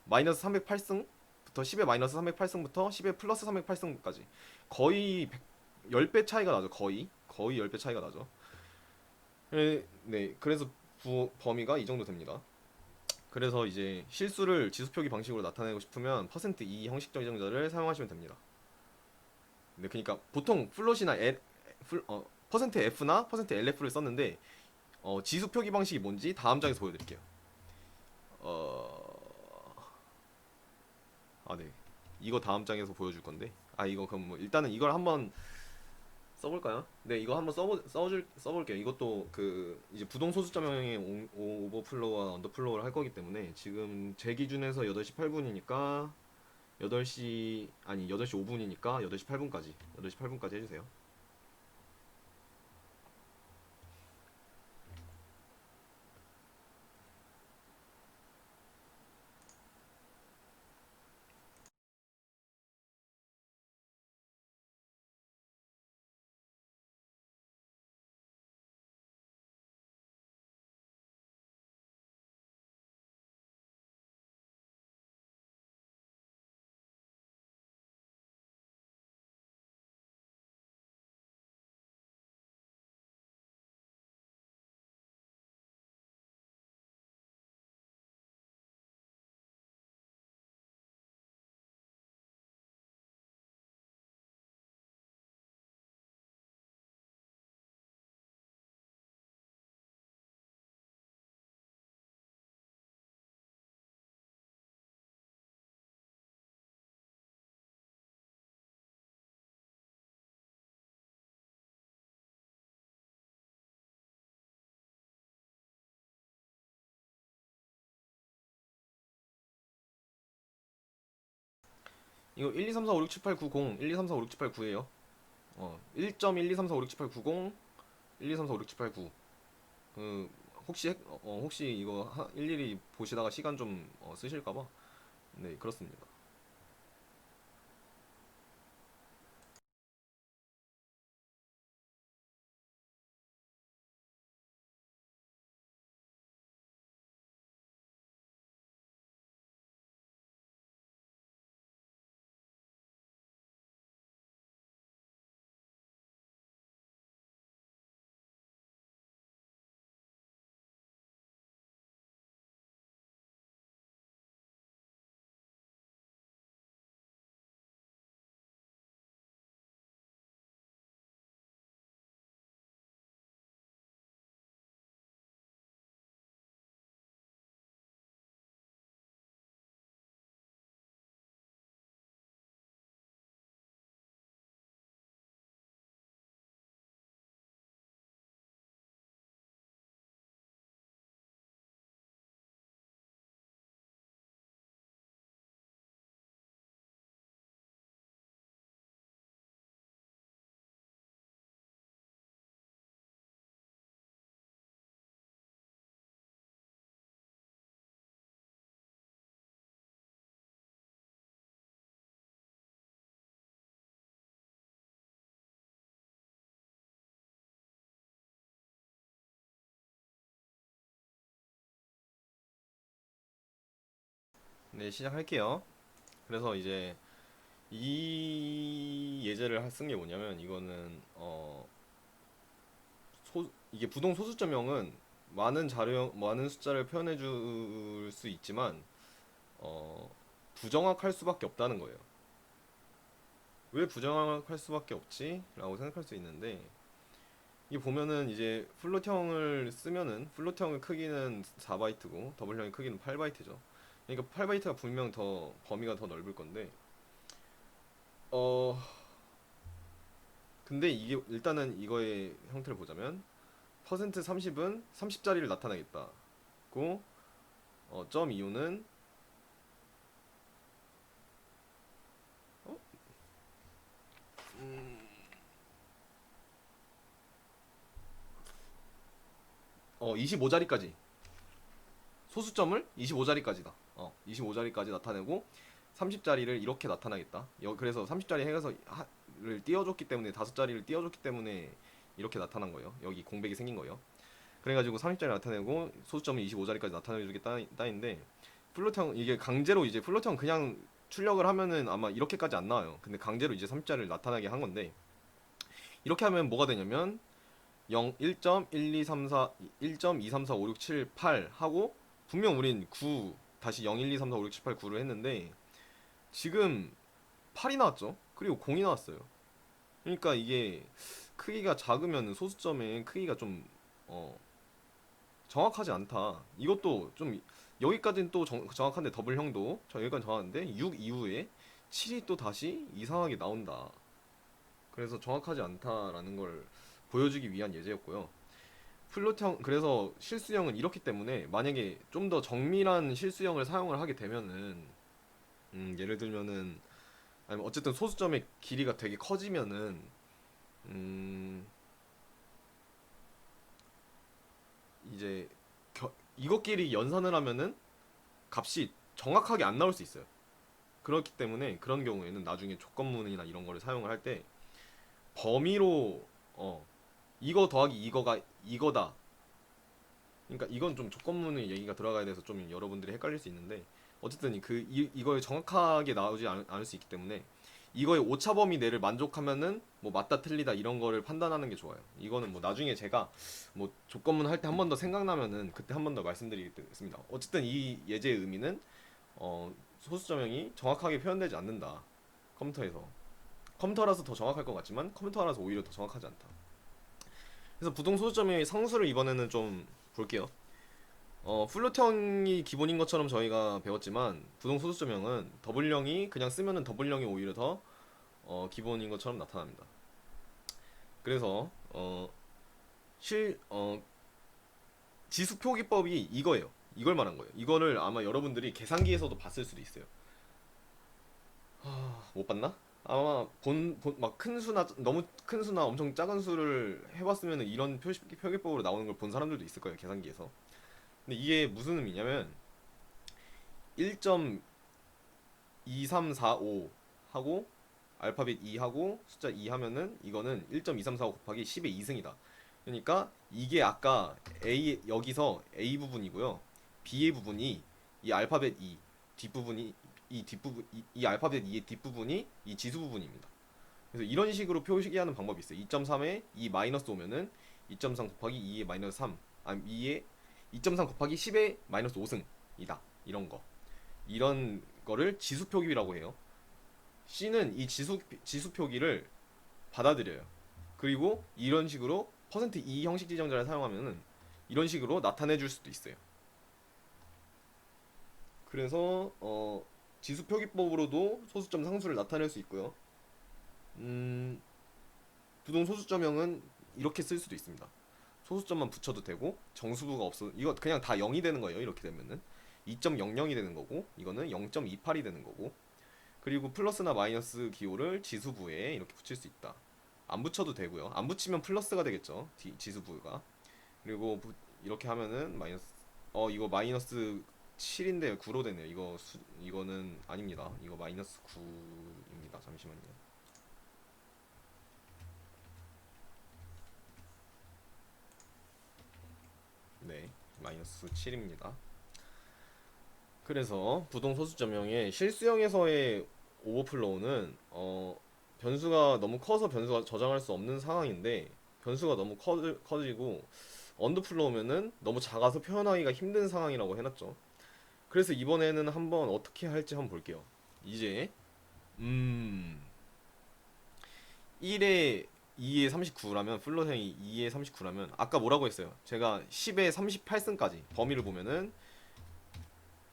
마이너스 308승부터 10에 마이너스 308승부터 10에 플러스 308승까지 거의 10배 차이가 나죠. 거의 10배 차이가 나죠. 네, 그래서 범위가 이 정도 됩니다. 그래서 이제 실수를 지수표기 방식으로 나타내고 싶으면 %2 형식 정의정자를 사용하시면 됩니다. 네, 그러니까 보통 플롯이나 %F나 %LF를 썼는데 지수 표기 방식이 뭔지 다음 장에서 보여드릴게요. 네. 이거 다음 장에서 보여줄 건데. 이거 그럼 뭐 일단은 이걸 한번 써볼까요? 네, 이거 한번 써볼게요. 이것도 그 이제 부동 소수점형의 오버플로우와 언더플로우를 할 거기 때문에 지금 제 기준에서 8시 8분이니까 8시 5분이니까 8시 8분까지 해주세요. 이거 1, 2, 3, 4, 5, 6, 7, 8, 9, 0, 1, 2, 3, 4, 5, 6, 7, 8, 9예요. 1.1, 2, 3, 4, 5, 6, 7, 8, 9, 0, 1, 2, 3, 4, 5, 6, 7, 8, 9. 그 혹시 이거 일일이 보시다가 시간 좀 쓰실까봐. 네, 그렇습니다. 네, 시작할게요. 그래서 이제 이 예제를 쓴 게 뭐냐면 이거는 이게 부동 소수점형은 많은 숫자를 표현해 줄 수 있지만 어, 부정확할 수밖에 없다는 거예요. 왜 부정확할 수밖에 없지? 라고 생각할 수 있는데 이게 보면은 이제 플롯형의 크기는 4바이트고 더블형의 크기는 8바이트죠. 그러니까 8바이트가 분명 더 범위가 더 넓을 건데 어 근데 이게 일단은 이거의 형태를 보자면 퍼센트 30은 30자리를 나타내겠다. 고 점 이유는 어? 25자리까지 소수점을 25자리까지다. 25자리까지 나타내고 30자리를 이렇게 나타나겠다. 그래서 30자리 해서를 띄워줬기 때문에 5자리를 띄워줬기 때문에 이렇게 나타난 거예요. 여기 공백이 생긴 거예요. 그래가지고 30자리 나타내고 소수점을 25자리까지 나타내주겠다인데 플로팅 이게 강제로 이제 플로팅 그냥 출력을 하면은 아마 이렇게까지 안 나와요. 근데 강제로 이제 30자리를 나타나게 한 건데 이렇게 하면 뭐가 되냐면 0, 1.1234, 1.234, 5, 6, 7, 8 하고 분명 우린 9 다시 0, 1, 2, 3, 4, 5, 6, 7, 8, 9를 했는데 지금 8이 나왔죠. 그리고 0이 나왔어요. 그러니까 이게 크기가 작으면 소수점의 크기가 좀 정확하지 않다. 이것도 좀 여기까지는 또 정확한데 더블형도 여기까지 정확한데 6 이후에 7이 또 다시 이상하게 나온다. 그래서 정확하지 않다라는 걸 보여주기 위한 예제였고요. 플롯형 그래서 실수형은 이렇기 때문에 만약에 좀 더 정밀한 실수형을 사용을 하게 되면은 예를 들면은 아니면 어쨌든 소수점의 길이가 되게 커지면은 이제 이것끼리 연산을 하면은 값이 정확하게 안 나올 수 있어요. 그렇기 때문에 그런 경우에는 나중에 조건문이나 이런 거를 사용을 할 때 범위로 이거 더하기 이거가 이거다. 그러니까 이건 좀 조건문의 얘기가 들어가야 돼서 좀 여러분들이 헷갈릴 수 있는데 어쨌든 이걸 정확하게 나오지 않을 수 있기 때문에 이거의 오차범위 내를 만족하면은 뭐 맞다 틀리다 이런 거를 판단하는 게 좋아요. 이거는 뭐 나중에 제가 뭐 조건문 할 때 한 번 더 생각나면은 그때 한 번 더 말씀드리겠습니다. 어쨌든 이 예제의 의미는 소수점형이 정확하게 표현되지 않는다. 컴퓨터라서 더 정확할 것 같지만 컴퓨터라서 오히려 더 정확하지 않다. 그래서 부동 소수점의 상수를 이번에는 좀 볼게요. 플롯형이 기본인 것처럼 저희가 배웠지만 부동 소수점형은 더블형이 그냥 쓰면은 더블형이 오히려 더 기본인 것처럼 나타납니다. 그래서 지수 표기법이 이거예요. 이걸 말한 거예요. 이거를 아마 여러분들이 계산기에서도 봤을 수도 있어요. 못 봤나? 아마 막 큰 수나 너무 큰 수나 엄청 작은 수를 해봤으면 이런 표기법으로 나오는 걸 본 사람들도 있을 거예요. 계산기에서. 근데 이게 무슨 의미냐면 1.2345 하고 알파벳 2 하고 숫자 2 하면은 이거는 1.2345 곱하기 10의 2승이다. 그러니까 이게 아까 여기서 A 부분이고요. B의 부분이 이 알파벳 2 뒷부분이 이 알파벳 2의 뒷부분이 이 지수 부분입니다. 그래서 이런 식으로 표시하는 방법이 있어요. 2.3에 2 마이너스 오면은 2.3 곱하기 2의 마이너스 3 아니 2.3 곱하기 10의 마이너스 5승이다. 이런 거를 지수 표기라고 해요. C는 이 지수 표기를 받아들여요. 그리고 이런 식으로 %2 형식 지정자를 사용하면은 이런 식으로 나타내 줄 수도 있어요. 그래서 지수 표기법으로도 소수점 상수를 나타낼 수 있고요. 부동 소수점형은 이렇게 쓸 수도 있습니다. 소수점만 붙여도 되고 정수부가 없어 이거 그냥 다 0이 되는 거예요. 이렇게 되면은 2.00이 되는 거고 이거는 0.28이 되는 거고 그리고 플러스나 마이너스 기호를 지수부에 이렇게 붙일 수 있다. 안 붙여도 되고요. 안 붙이면 플러스가 되겠죠. 지수부가. 그리고 이렇게 하면은 이거 마이너스 7인데 9로 되네요. 이거는 아닙니다. 이거 마이너스 9입니다. 잠시만요. 네, 마이너스 7입니다. 그래서 부동 소수점형의 실수형에서의 오버플로우는 변수가 너무 커서 변수가 저장할 수 없는 상황인데 변수가 너무 커지고 언더플로우면은 너무 작아서 표현하기가 힘든 상황이라고 해놨죠. 그래서 이번에는 한번 어떻게 할지 한번 볼게요. 이제 1에 2에 39라면 플롯형이 2에 39라면 아까 뭐라고 했어요? 제가 10에 38승까지 범위를 보면은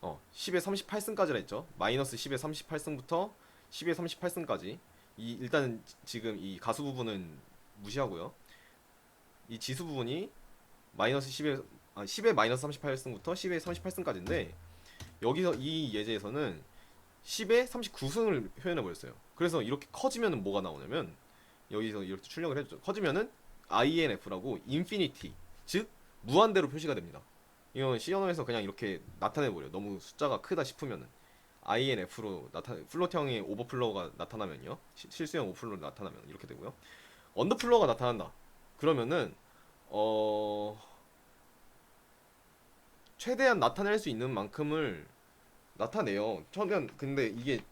10에 38승까지라 했죠. 마이너스 10에 38승부터 10에 38승까지 일단은 지금 이 가수 부분은 무시하고요. 이 지수 부분이 마이너스 10에 마이너스 38승부터 10에 38승까지인데 여기서 이 예제에서는 10에 39승을 표현해 버렸어요. 그래서 이렇게 커지면은 뭐가 나오냐면 여기서 이렇게 출력을 해줬죠. 커지면은 INF라고 인피니티 즉 무한대로 표시가 됩니다. 이건 C 언어에서 그냥 이렇게 나타내버려요. 너무 숫자가 크다 싶으면은 INF로 플롯형의 오버플로우가 나타나면요, 실수형 오버플로우 나타나면 이렇게 되고요. 언더플로우가 나타난다 그러면은 어 최대한 나타낼 수 있는 만큼을 나타내요. 처음 근데 이게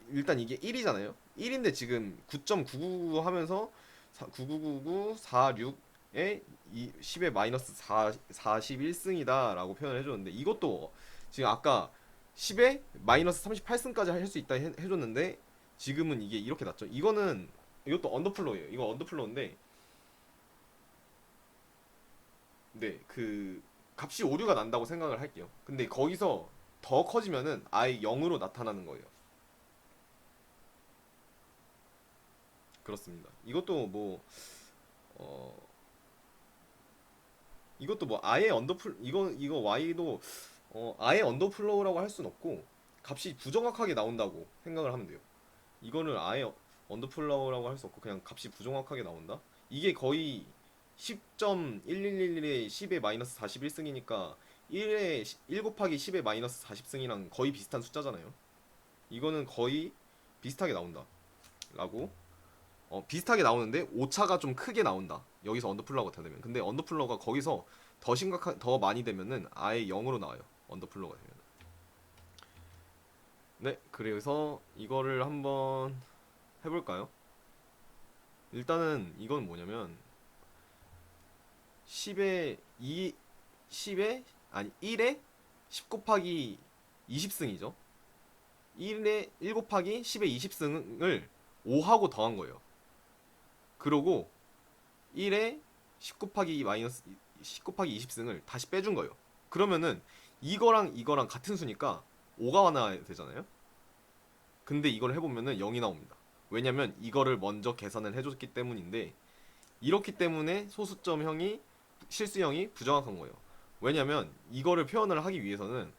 일단 이게 1이잖아요. 1인데 지금 9.999 하면서 9999 46에 10의 마이너스 4 41승이다 라고 표현을 해줬는데, 이것도 지금 아까 10에 마이너스 38승까지 할 수 있다 해줬는데 지금은 이게 이렇게 났죠. 이것도 언더플로우예요. 이거 언더플로우인데, 네, 그 값이 오류가 난다고 생각을 할게요. 근데 거기서 더 커지면은 아예 0으로 나타나는 거예요. 그렇습니다. 어, 이것도 뭐 아예 이거 Y도 아예 언더플로우라고 할 순 없고 값이 부정확하게 나온다고 생각을 하면 돼요. 이거를 아예 언더플로우라고 할 수 없고 그냥 값이 부정확하게 나온다. 이게 거의 10.1111에 10의 마이너스 41승이니까 1 곱하기 10의 마이너스 40승이랑 거의 비슷한 숫자잖아요. 이거는 거의 비슷하게 나온다 라고, 비슷하게 나오는데 오차가 좀 크게 나온다. 여기서 언더플로우가 되면. 근데 언더플로우가 거기서 더 많이 되면은 아예 0으로 나와요. 언더플로우가 되면. 네, 그래서 이거를 한번 해볼까요? 일단은 이건 뭐냐면 10에 2 10에 아니 1에 10 곱하기 20승이죠. 1 곱하기 10의 20승을 5하고 더한 거예요. 그러고 1에 10 곱하기 마이너스 10 곱하기 20승을 다시 빼준 거예요. 그러면은 이거랑 이거랑 같은 수니까 5가 나와야 되잖아요. 근데 이걸 해보면은 0이 나옵니다. 왜냐면 이거를 먼저 계산을 해줬기 때문인데, 이렇기 때문에 소수점형이 실수형이 부정확한 거예요. 왜냐면 이거를 표현을 하기 위해서는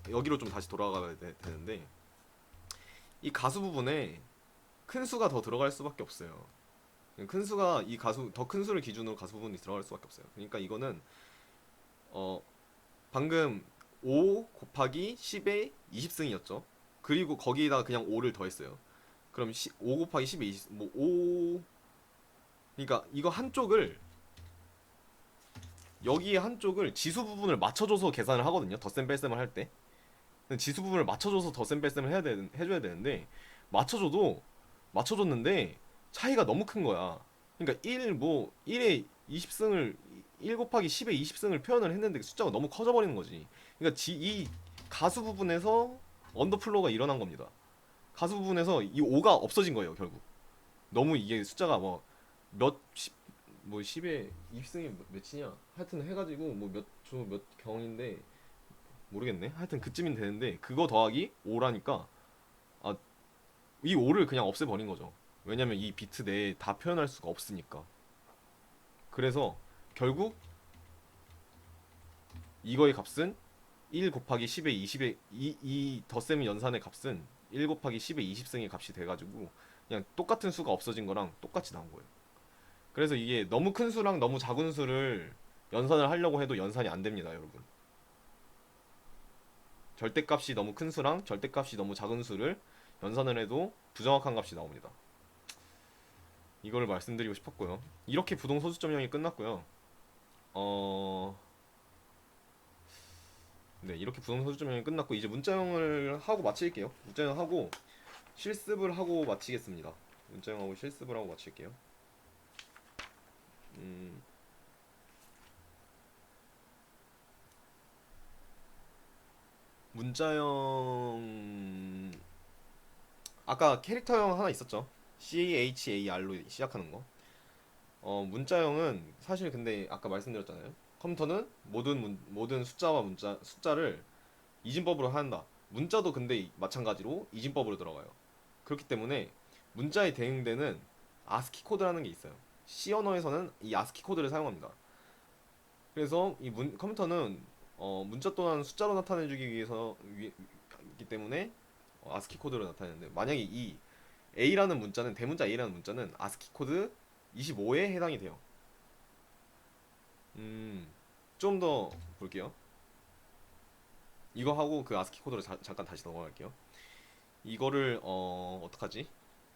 여기로 좀 다시 돌아가야 되는데, 이 가수 부분에 큰 수가 더 들어갈 수밖에 없어요. 큰 수가 이 가수 더 큰 수를 기준으로 가수 부분이 들어갈 수밖에 없어요. 그러니까 이거는 어 방금 5 곱하기 10의 20승이었죠. 그리고 거기에다가 그냥 5를 더했어요. 그럼 5 곱하기 10의 20, 뭐 5, 그러니까 이거 한쪽을, 여기에 한쪽을 지수 부분을 맞춰줘서 계산을 하거든요. 덧셈 뺄셈을 할 때. 지수 부분을 맞춰줘서 덧셈 뺄셈을 해줘야 되는데, 맞춰줘도 맞춰줬는데 차이가 너무 큰 거야. 그러니까 1에 20승을 1 곱하기 10에 20승을 표현을 했는데 숫자가 너무 커져 버리는 거지. 그러니까 이 가수 부분에서 언더플로우가 일어난 겁니다. 가수 부분에서 이 5가 없어진 거예요, 결국. 너무 이게 숫자가 몇 10, 뭐 10에 20승이 몇이냐? 하여튼 해가지고 뭐 몇 조 몇 경인데 모르겠네. 하여튼 그쯤인 되는데 그거 더하기 5라니까, 아, 이 5를 그냥 없애버린 거죠. 왜냐면 이 비트 내에 다 표현할 수가 없으니까. 그래서 결국 이거의 값은 1 곱하기 10의 20의 이 덧셈 연산의 값은 1 곱하기 10의 20승의 값이 돼가지고 그냥 똑같은 수가 없어진 거랑 똑같이 나온 거예요. 그래서 이게 너무 큰 수랑 너무 작은 수를 연산을 하려고 해도 연산이 안 됩니다, 여러분. 절대값이 너무 큰 수랑 절대값이 너무 작은 수를 연산을 해도 부정확한 값이 나옵니다. 이거를 말씀드리고 싶었고요. 이렇게 부동 소수점형이 끝났고요. 어, 네, 이렇게 부동 소수점형이 끝났고 이제 문자형을 하고 마칠게요. 문자형 하고 실습을 하고 마치겠습니다. 문자형하고 실습을 하고 마칠게요. 음, 문자형 아까 캐릭터형 하나 있었죠. CHAR로 시작하는 거. 문자형은 사실 근데 아까 말씀드렸잖아요. 컴퓨터는 모든 숫자를 이진법으로 한다. 문자도 근데 마찬가지로 이진법으로 들어가요. 그렇기 때문에 문자에 대응되는 아스키 코드라는 게 있어요. C 언어에서는 이 아스키 코드를 사용합니다. 그래서 컴퓨터는 문자 또는 숫자로 나타내주기 위해서이기 때문에 아스키 코드로 나타내는데, 만약에 이 A라는 문자는 대문자 A라는 문자는 아스키 코드 25에 해당이 돼요. 좀 더 볼게요. 이거 하고 그 아스키 코드로 잠깐 다시 넘어갈게요. 이거를 어떡하지?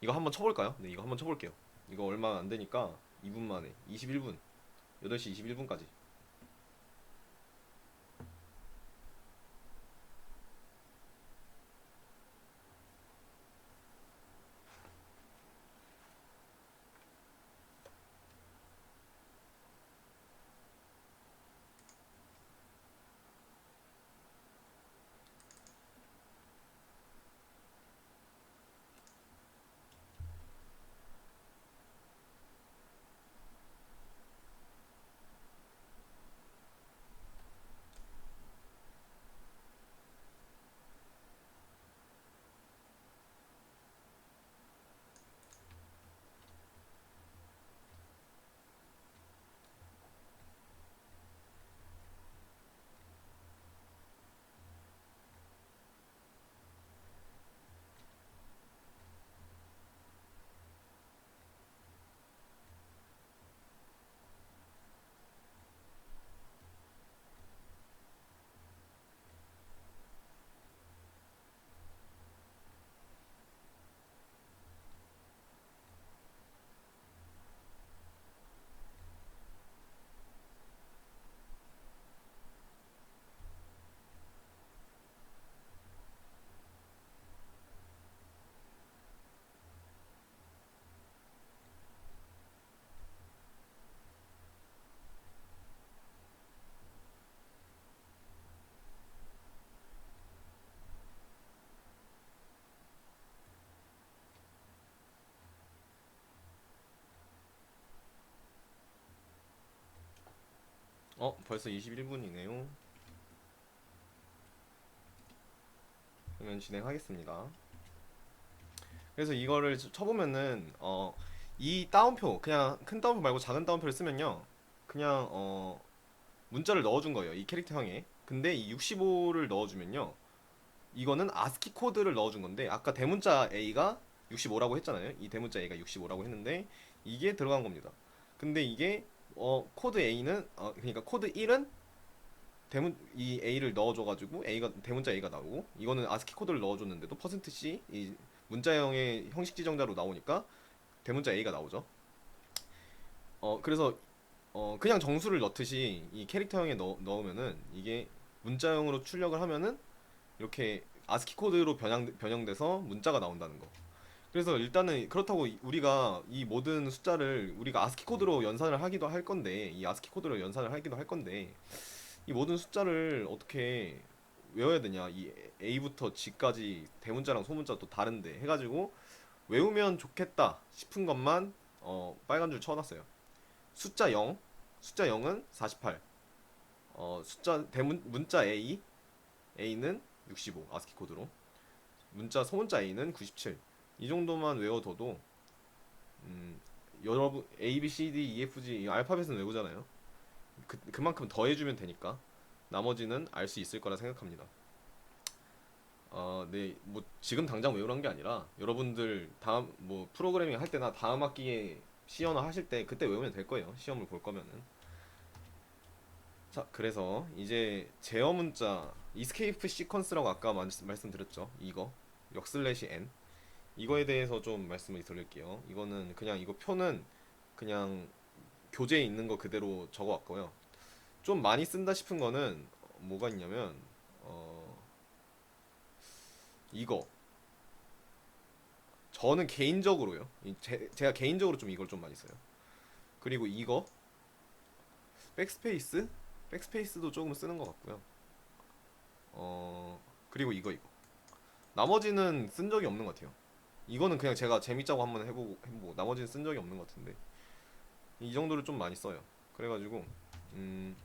이거 한번 쳐볼까요? 네, 이거 한번 쳐볼게요. 이거 얼마 안 되니까 2분 만에 21분 8시 21분까지. 벌써 21분이네요. 그러면 진행하겠습니다. 그래서 이거를 쳐보면은 이 따옴표, 그냥 큰 따옴표 말고 작은 따옴표를 쓰면요, 그냥 문자를 넣어준 거예요, 이 캐릭터형에. 근데 이 65를 넣어주면요, 이거는 아스키 코드를 넣어준 건데, 아까 대문자 A가 65라고 했잖아요. 이 대문자 A가 65라고 했는데 이게 들어간 겁니다. 근데 이게 코드 A는 그러니까 코드 1은 대문 이 A를 넣어줘가지고 A가 대문자 A가 나오고, 이거는 아스키 코드를 넣어줬는데도 %C 이 문자형의 형식 지정자로 나오니까 대문자 A가 나오죠. 그래서 그냥 정수를 넣듯이 이 캐릭터형에 넣으면은 이게 문자형으로 출력을 하면은 이렇게 아스키 코드로 변형돼서 문자가 나온다는 거. 그래서 일단은 그렇다고 우리가 이 모든 숫자를 우리가 아스키 코드로 연산을 하기도 할 건데, 이 아스키 코드로 연산을 하기도 할 건데, 이 모든 숫자를 어떻게 외워야 되냐? 이 A부터 G까지 대문자랑 소문자 또 다른데 해가지고 외우면 좋겠다 싶은 것만 빨간 줄 쳐놨어요. 숫자 0, 숫자 0은 48. 숫자 문자 A는 65 아스키 코드로. 문자 소문자 A는 97. 이 정도만 외워둬도 여러분 A, B, C, D, E, F, G 이 알파벳은 외우잖아요. 그만큼 더해주면 되니까 나머지는 알 수 있을 거라 생각합니다. 네, 뭐 지금 당장 외우라는 게 아니라 여러분들 다음 뭐 프로그래밍 할 때나 다음 학기에 시연어 하실 때 그때 외우면 될 거예요. 시험을 볼 거면은. 자, 그래서 이제 제어 문자 이스케이프 시퀀스라고 아까 말씀드렸죠. 이거 역슬래시 n 이거에 대해서 좀 말씀을 드릴게요. 이거는 그냥 이거 표는 그냥 교재에 있는 거 그대로 적어 왔고요. 좀 많이 쓴다 싶은 거는 뭐가 있냐면 이거 저는 개인적으로요. 제가 개인적으로 좀 이걸 좀 많이 써요. 그리고 이거 백스페이스 백스페이스도 조금 쓰는 것 같고요. 그리고 이거 나머지는 쓴 적이 없는 것 같아요. 이거는 그냥 제가 재밌자고 한번 해보고 나머지는 쓴 적이 없는 것 같은데 이 정도를 좀 많이 써요. 그래가지고 음,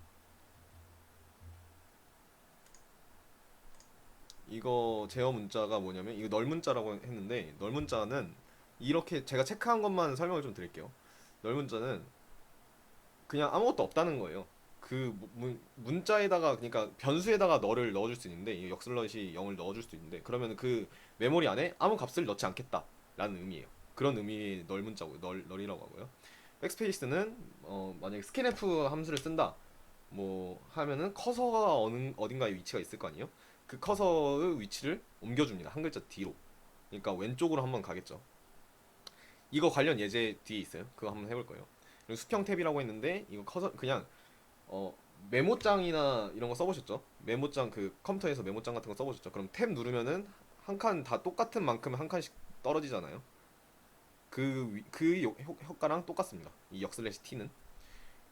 이거 제어 문자가 뭐냐면 이거 널 문자라고 했는데, 널 문자는 이렇게 제가 체크한 것만 설명을 좀 드릴게요. 널 문자는 그냥 아무것도 없다는 거예요. 그 문자에다가 그러니까 변수에다가 너를 넣어줄 수 있는데, 이 역슬럿이 0을 넣어줄 수 있는데, 그러면 그 메모리 안에 아무 값을 넣지 않겠다라는 의미예요. 그런 의미의 널 문자고 널이라고 하고요. 백스페이스는 만약에 스캔F 함수를 쓴다 뭐 하면은 커서가 어딘가에 위치가 있을 거 아니에요? 그 커서의 위치를 옮겨줍니다. 한 글자 뒤로. 그러니까 왼쪽으로 한번 가겠죠. 이거 관련 예제 뒤에 있어요. 그거 한번 해볼 거예요. 그리고 수평 탭이라고 했는데 이거 커서 그냥 어, 메모장이나 이런 거 써보셨죠? 메모장 그 컴퓨터에서 메모장 같은 거 써보셨죠? 그럼 탭 누르면은 한 칸 다 똑같은 만큼 한 칸씩 떨어지잖아요. 그 효과랑 똑같습니다. 이 역슬래시 t는.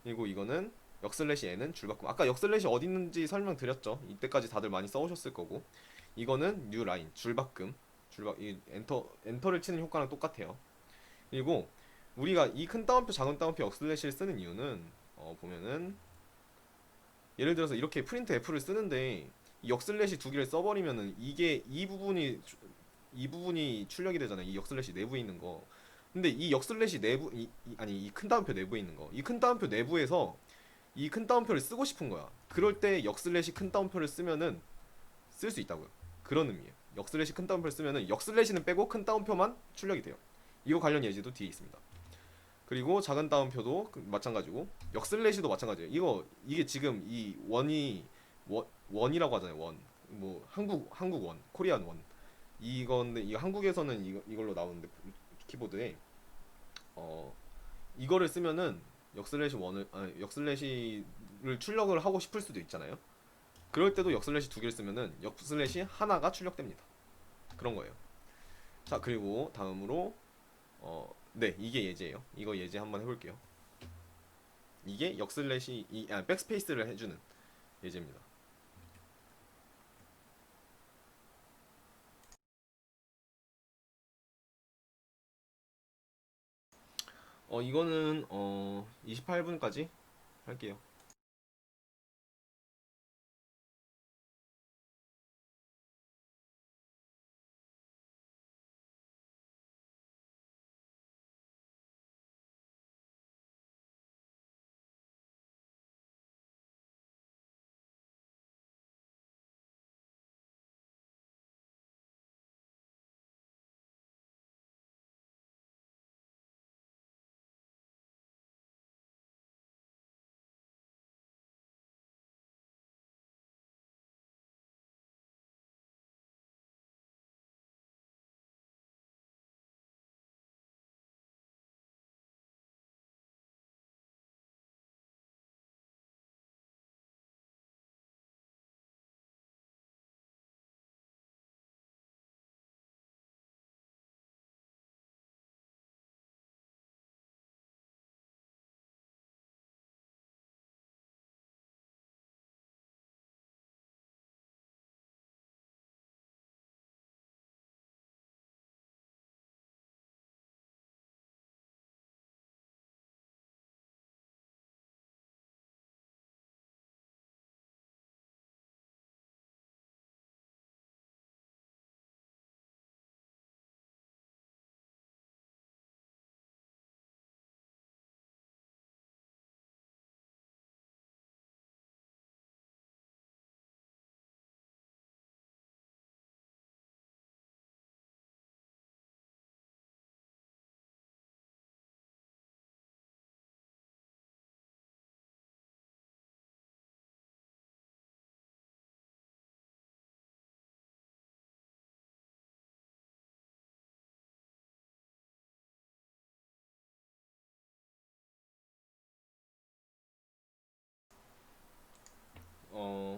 그리고 이거는 역슬래시 n은 줄바꿈. 아까 역슬래시 어디 있는지 설명드렸죠. 이때까지 다들 많이 써오셨을 거고. 이거는 뉴 라인 줄바꿈. 이 엔터를 치는 효과랑 똑같아요. 그리고 우리가 이 큰 따옴표 작은 따옴표 역슬래시를 쓰는 이유는 보면은 예를 들어서 이렇게 프린트 F를 쓰는데 이 역슬래시 두 개를 써버리면은 이게 이 부분이 출력이 되잖아요. 이 역슬래시 내부에 있는 거. 근데 이 역슬래시 내부 아니 이 큰 따옴표 내부에 있는 거. 이 큰 따옴표 내부에서 이 큰 따옴표를 쓰고 싶은 거야. 그럴 때 역슬래시 큰 따옴표를 쓰면은 쓸 수 있다고요. 그런 의미예요. 역슬래시 큰 따옴표를 쓰면은 역슬래시는 빼고 큰 따옴표만 출력이 돼요. 이거 관련 예제도 뒤에 있습니다. 그리고 작은 따옴표도 마찬가지고 역슬래시도 마찬가지예요. 이게 지금 이 원이라고 하잖아요. 원. 뭐 한국 원, 코리안 원. 이건데 이 한국에서는 이걸로 나오는데 키보드에 어 이거를 쓰면은 역슬래시를 출력을 하고 싶을 수도 있잖아요. 그럴 때도 역슬래시 두 개를 쓰면은 역슬래시 하나가 출력됩니다. 그런 거예요. 자, 그리고 다음으로 네, 이게 예제예요. 이거 예제 한번 해볼게요. 이게 백스페이스를 해주는 예제입니다. 이거는 28분까지 할게요.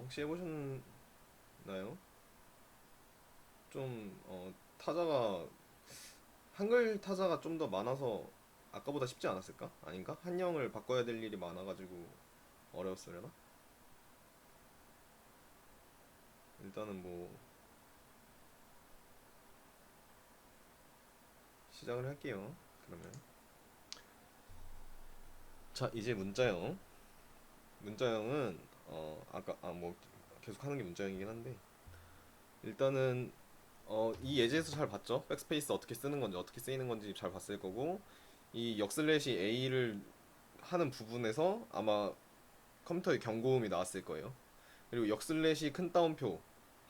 혹시 해보셨나요? 좀 타자가 한글 타자가 좀 더 많아서 아까보다 쉽지 않았을까? 아닌가? 한영을 바꿔야 될 일이 많아가지고 어려웠으려나? 일단은 뭐 시작을 할게요. 그러면 자, 이제 문자형은 아까 뭐 계속 하는 게 문자형이긴 한데 일단은 이 예제에서 잘 봤죠? 백스페이스 어떻게 쓰는 건지 어떻게 쓰이는 건지 잘 봤을 거고 이 역슬래시 A를 하는 부분에서 아마 컴퓨터에 경고음이 나왔을 거예요. 그리고 역슬래시 큰 따옴표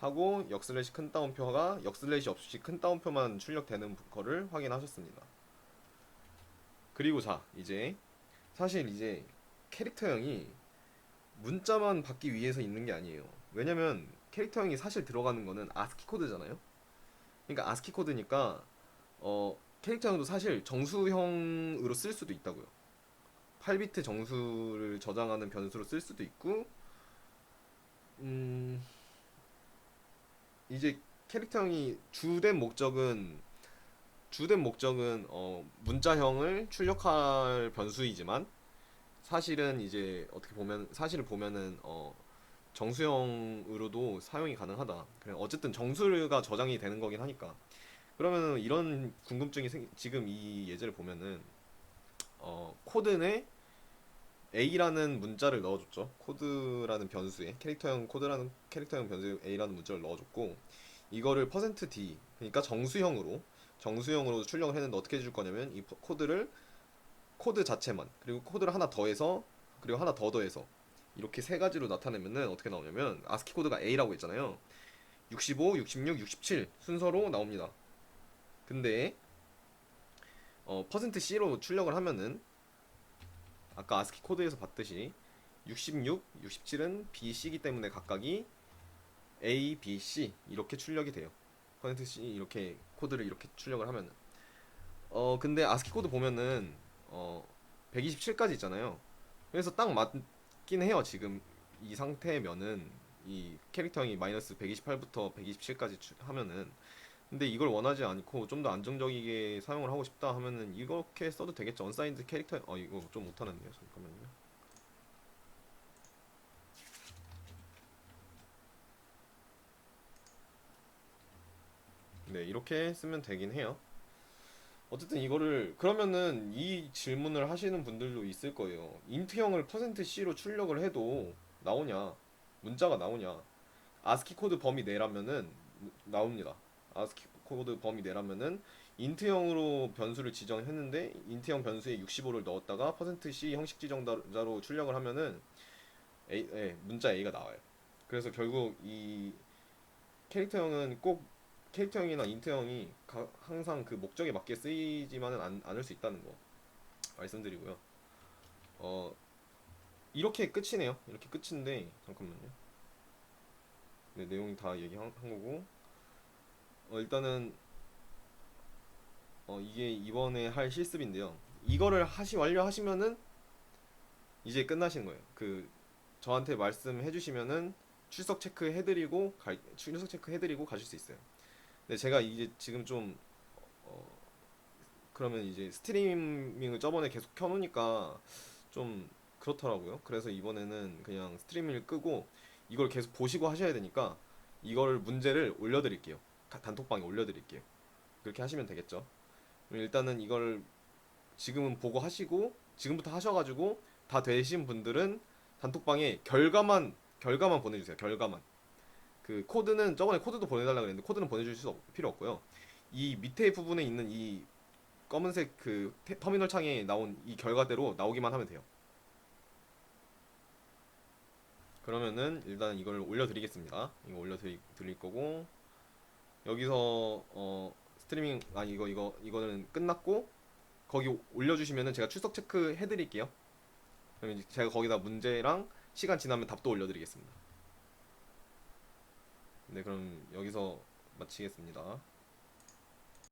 하고 역슬래시 큰 따옴표가 역슬래시 없이 큰 따옴표만 출력되는 거를 확인하셨습니다. 그리고 자, 이제 사실 이제 캐릭터형이 문자만 받기 위해서 있는 게 아니에요. 왜냐면 캐릭터형이 사실 들어가는 거는 아스키 코드잖아요. 그러니까 아스키 코드니까 캐릭터형도 사실 정수형으로 쓸 수도 있다고요. 8비트 정수를 저장하는 변수로 쓸 수도 있고, 음, 이제 캐릭터형이 주된 목적은 문자형을 출력할 변수이지만 사실은 이제 어떻게 보면 사실을 보면은 정수형으로도 사용이 가능하다. 그래 어쨌든 정수가 저장이 되는 거긴 하니까. 그러면은 이런 궁금증이 지금 이 예제를 보면은 코드 내 A라는 문자를 넣어줬죠. 코드라는 변수에 캐릭터형 코드라는 캐릭터형 변수에 A라는 문자를 넣어줬고 이거를 %d 그러니까 정수형으로 출력을 했는데 어떻게 해줄 거냐면 이 코드를 코드 자체만 그리고 코드를 하나 더해서 그리고 하나 더 더해서 이렇게 세 가지로 나타내면은 어떻게 나오냐면 아스키 코드가 A라고 했잖아요. 65, 66, 67 순서로 나옵니다. 근데 %C로 출력을 하면은 아까 아스키 코드에서 봤듯이 66, 67은 B, C이기 때문에 각각이 A, B, C 이렇게 출력이 돼요. %C 이렇게 코드를 이렇게 출력을 하면은 근데 아스키 코드 보면은 127까지 있잖아요. 그래서 딱 맞긴 해요. 지금 이 상태면은 이 캐릭터형이 마이너스 128부터 127까지 하면은 근데 이걸 원하지 않고 좀 더 안정적이게 사용을 하고 싶다 하면은 이렇게 써도 되겠죠. 언사인드 캐릭터 이거 좀 못하는데요. 잠깐만요. 네, 이렇게 쓰면 되긴 해요. 어쨌든 이거를 그러면은 이 질문을 하시는 분들도 있을 거예요. 인트형을 %C로 출력을 해도 나오냐? 문자가 나오냐? 아스키 코드 범위 내라면은 나옵니다. 아스키 코드 범위 내라면은 인트형으로 변수를 지정했는데 인트형 변수에 65를 넣었다가 %C 형식 지정자로 출력을 하면은 문자 A가 나와요. 그래서 결국 이 캐릭터형은 꼭 캐릭터형이나 인트형이 항상 그 목적에 맞게 쓰이지만은 않을 수 있다는 거 말씀드리고요. 어 이렇게 끝이네요. 이렇게 끝인데 잠깐만요. 네, 내용이 다 얘기한 거고 일단은 이게 이번에 할 실습인데요. 이거를 완료하시면은 이제 끝나시는 거예요. 저한테 말씀해 주시면은 출석 체크해드리고 가실 수 있어요. 근데 제가 이제 지금 좀 어, 그러면 이제 스트리밍을 저번에 계속 켜놓으니까 좀 그렇더라고요. 그래서 이번에는 그냥 스트리밍을 끄고 이걸 계속 보시고 하셔야 되니까 이걸 문제를 올려드릴게요. 단톡방에 올려드릴게요. 그렇게 하시면 되겠죠. 일단은 이걸 지금은 보고 하시고 지금부터 하셔가지고 다 되신 분들은 단톡방에 결과만 보내주세요. 결과만. 그 코드는 저번에 코드도 보내달라 그랬는데 코드는 보내줄 필요 없고요. 이 밑에 부분에 있는 이 검은색 터미널 창에 나온 이 결과대로 나오기만 하면 돼요. 그러면은 일단 이걸 올려드리겠습니다. 이거 올려드릴 거고 여기서 스트리밍 이거는 끝났고 거기 올려주시면은 제가 출석 체크 해드릴게요. 그럼 이제 제가 거기다 문제랑 시간 지나면 답도 올려드리겠습니다. 네, 그럼 여기서 마치겠습니다.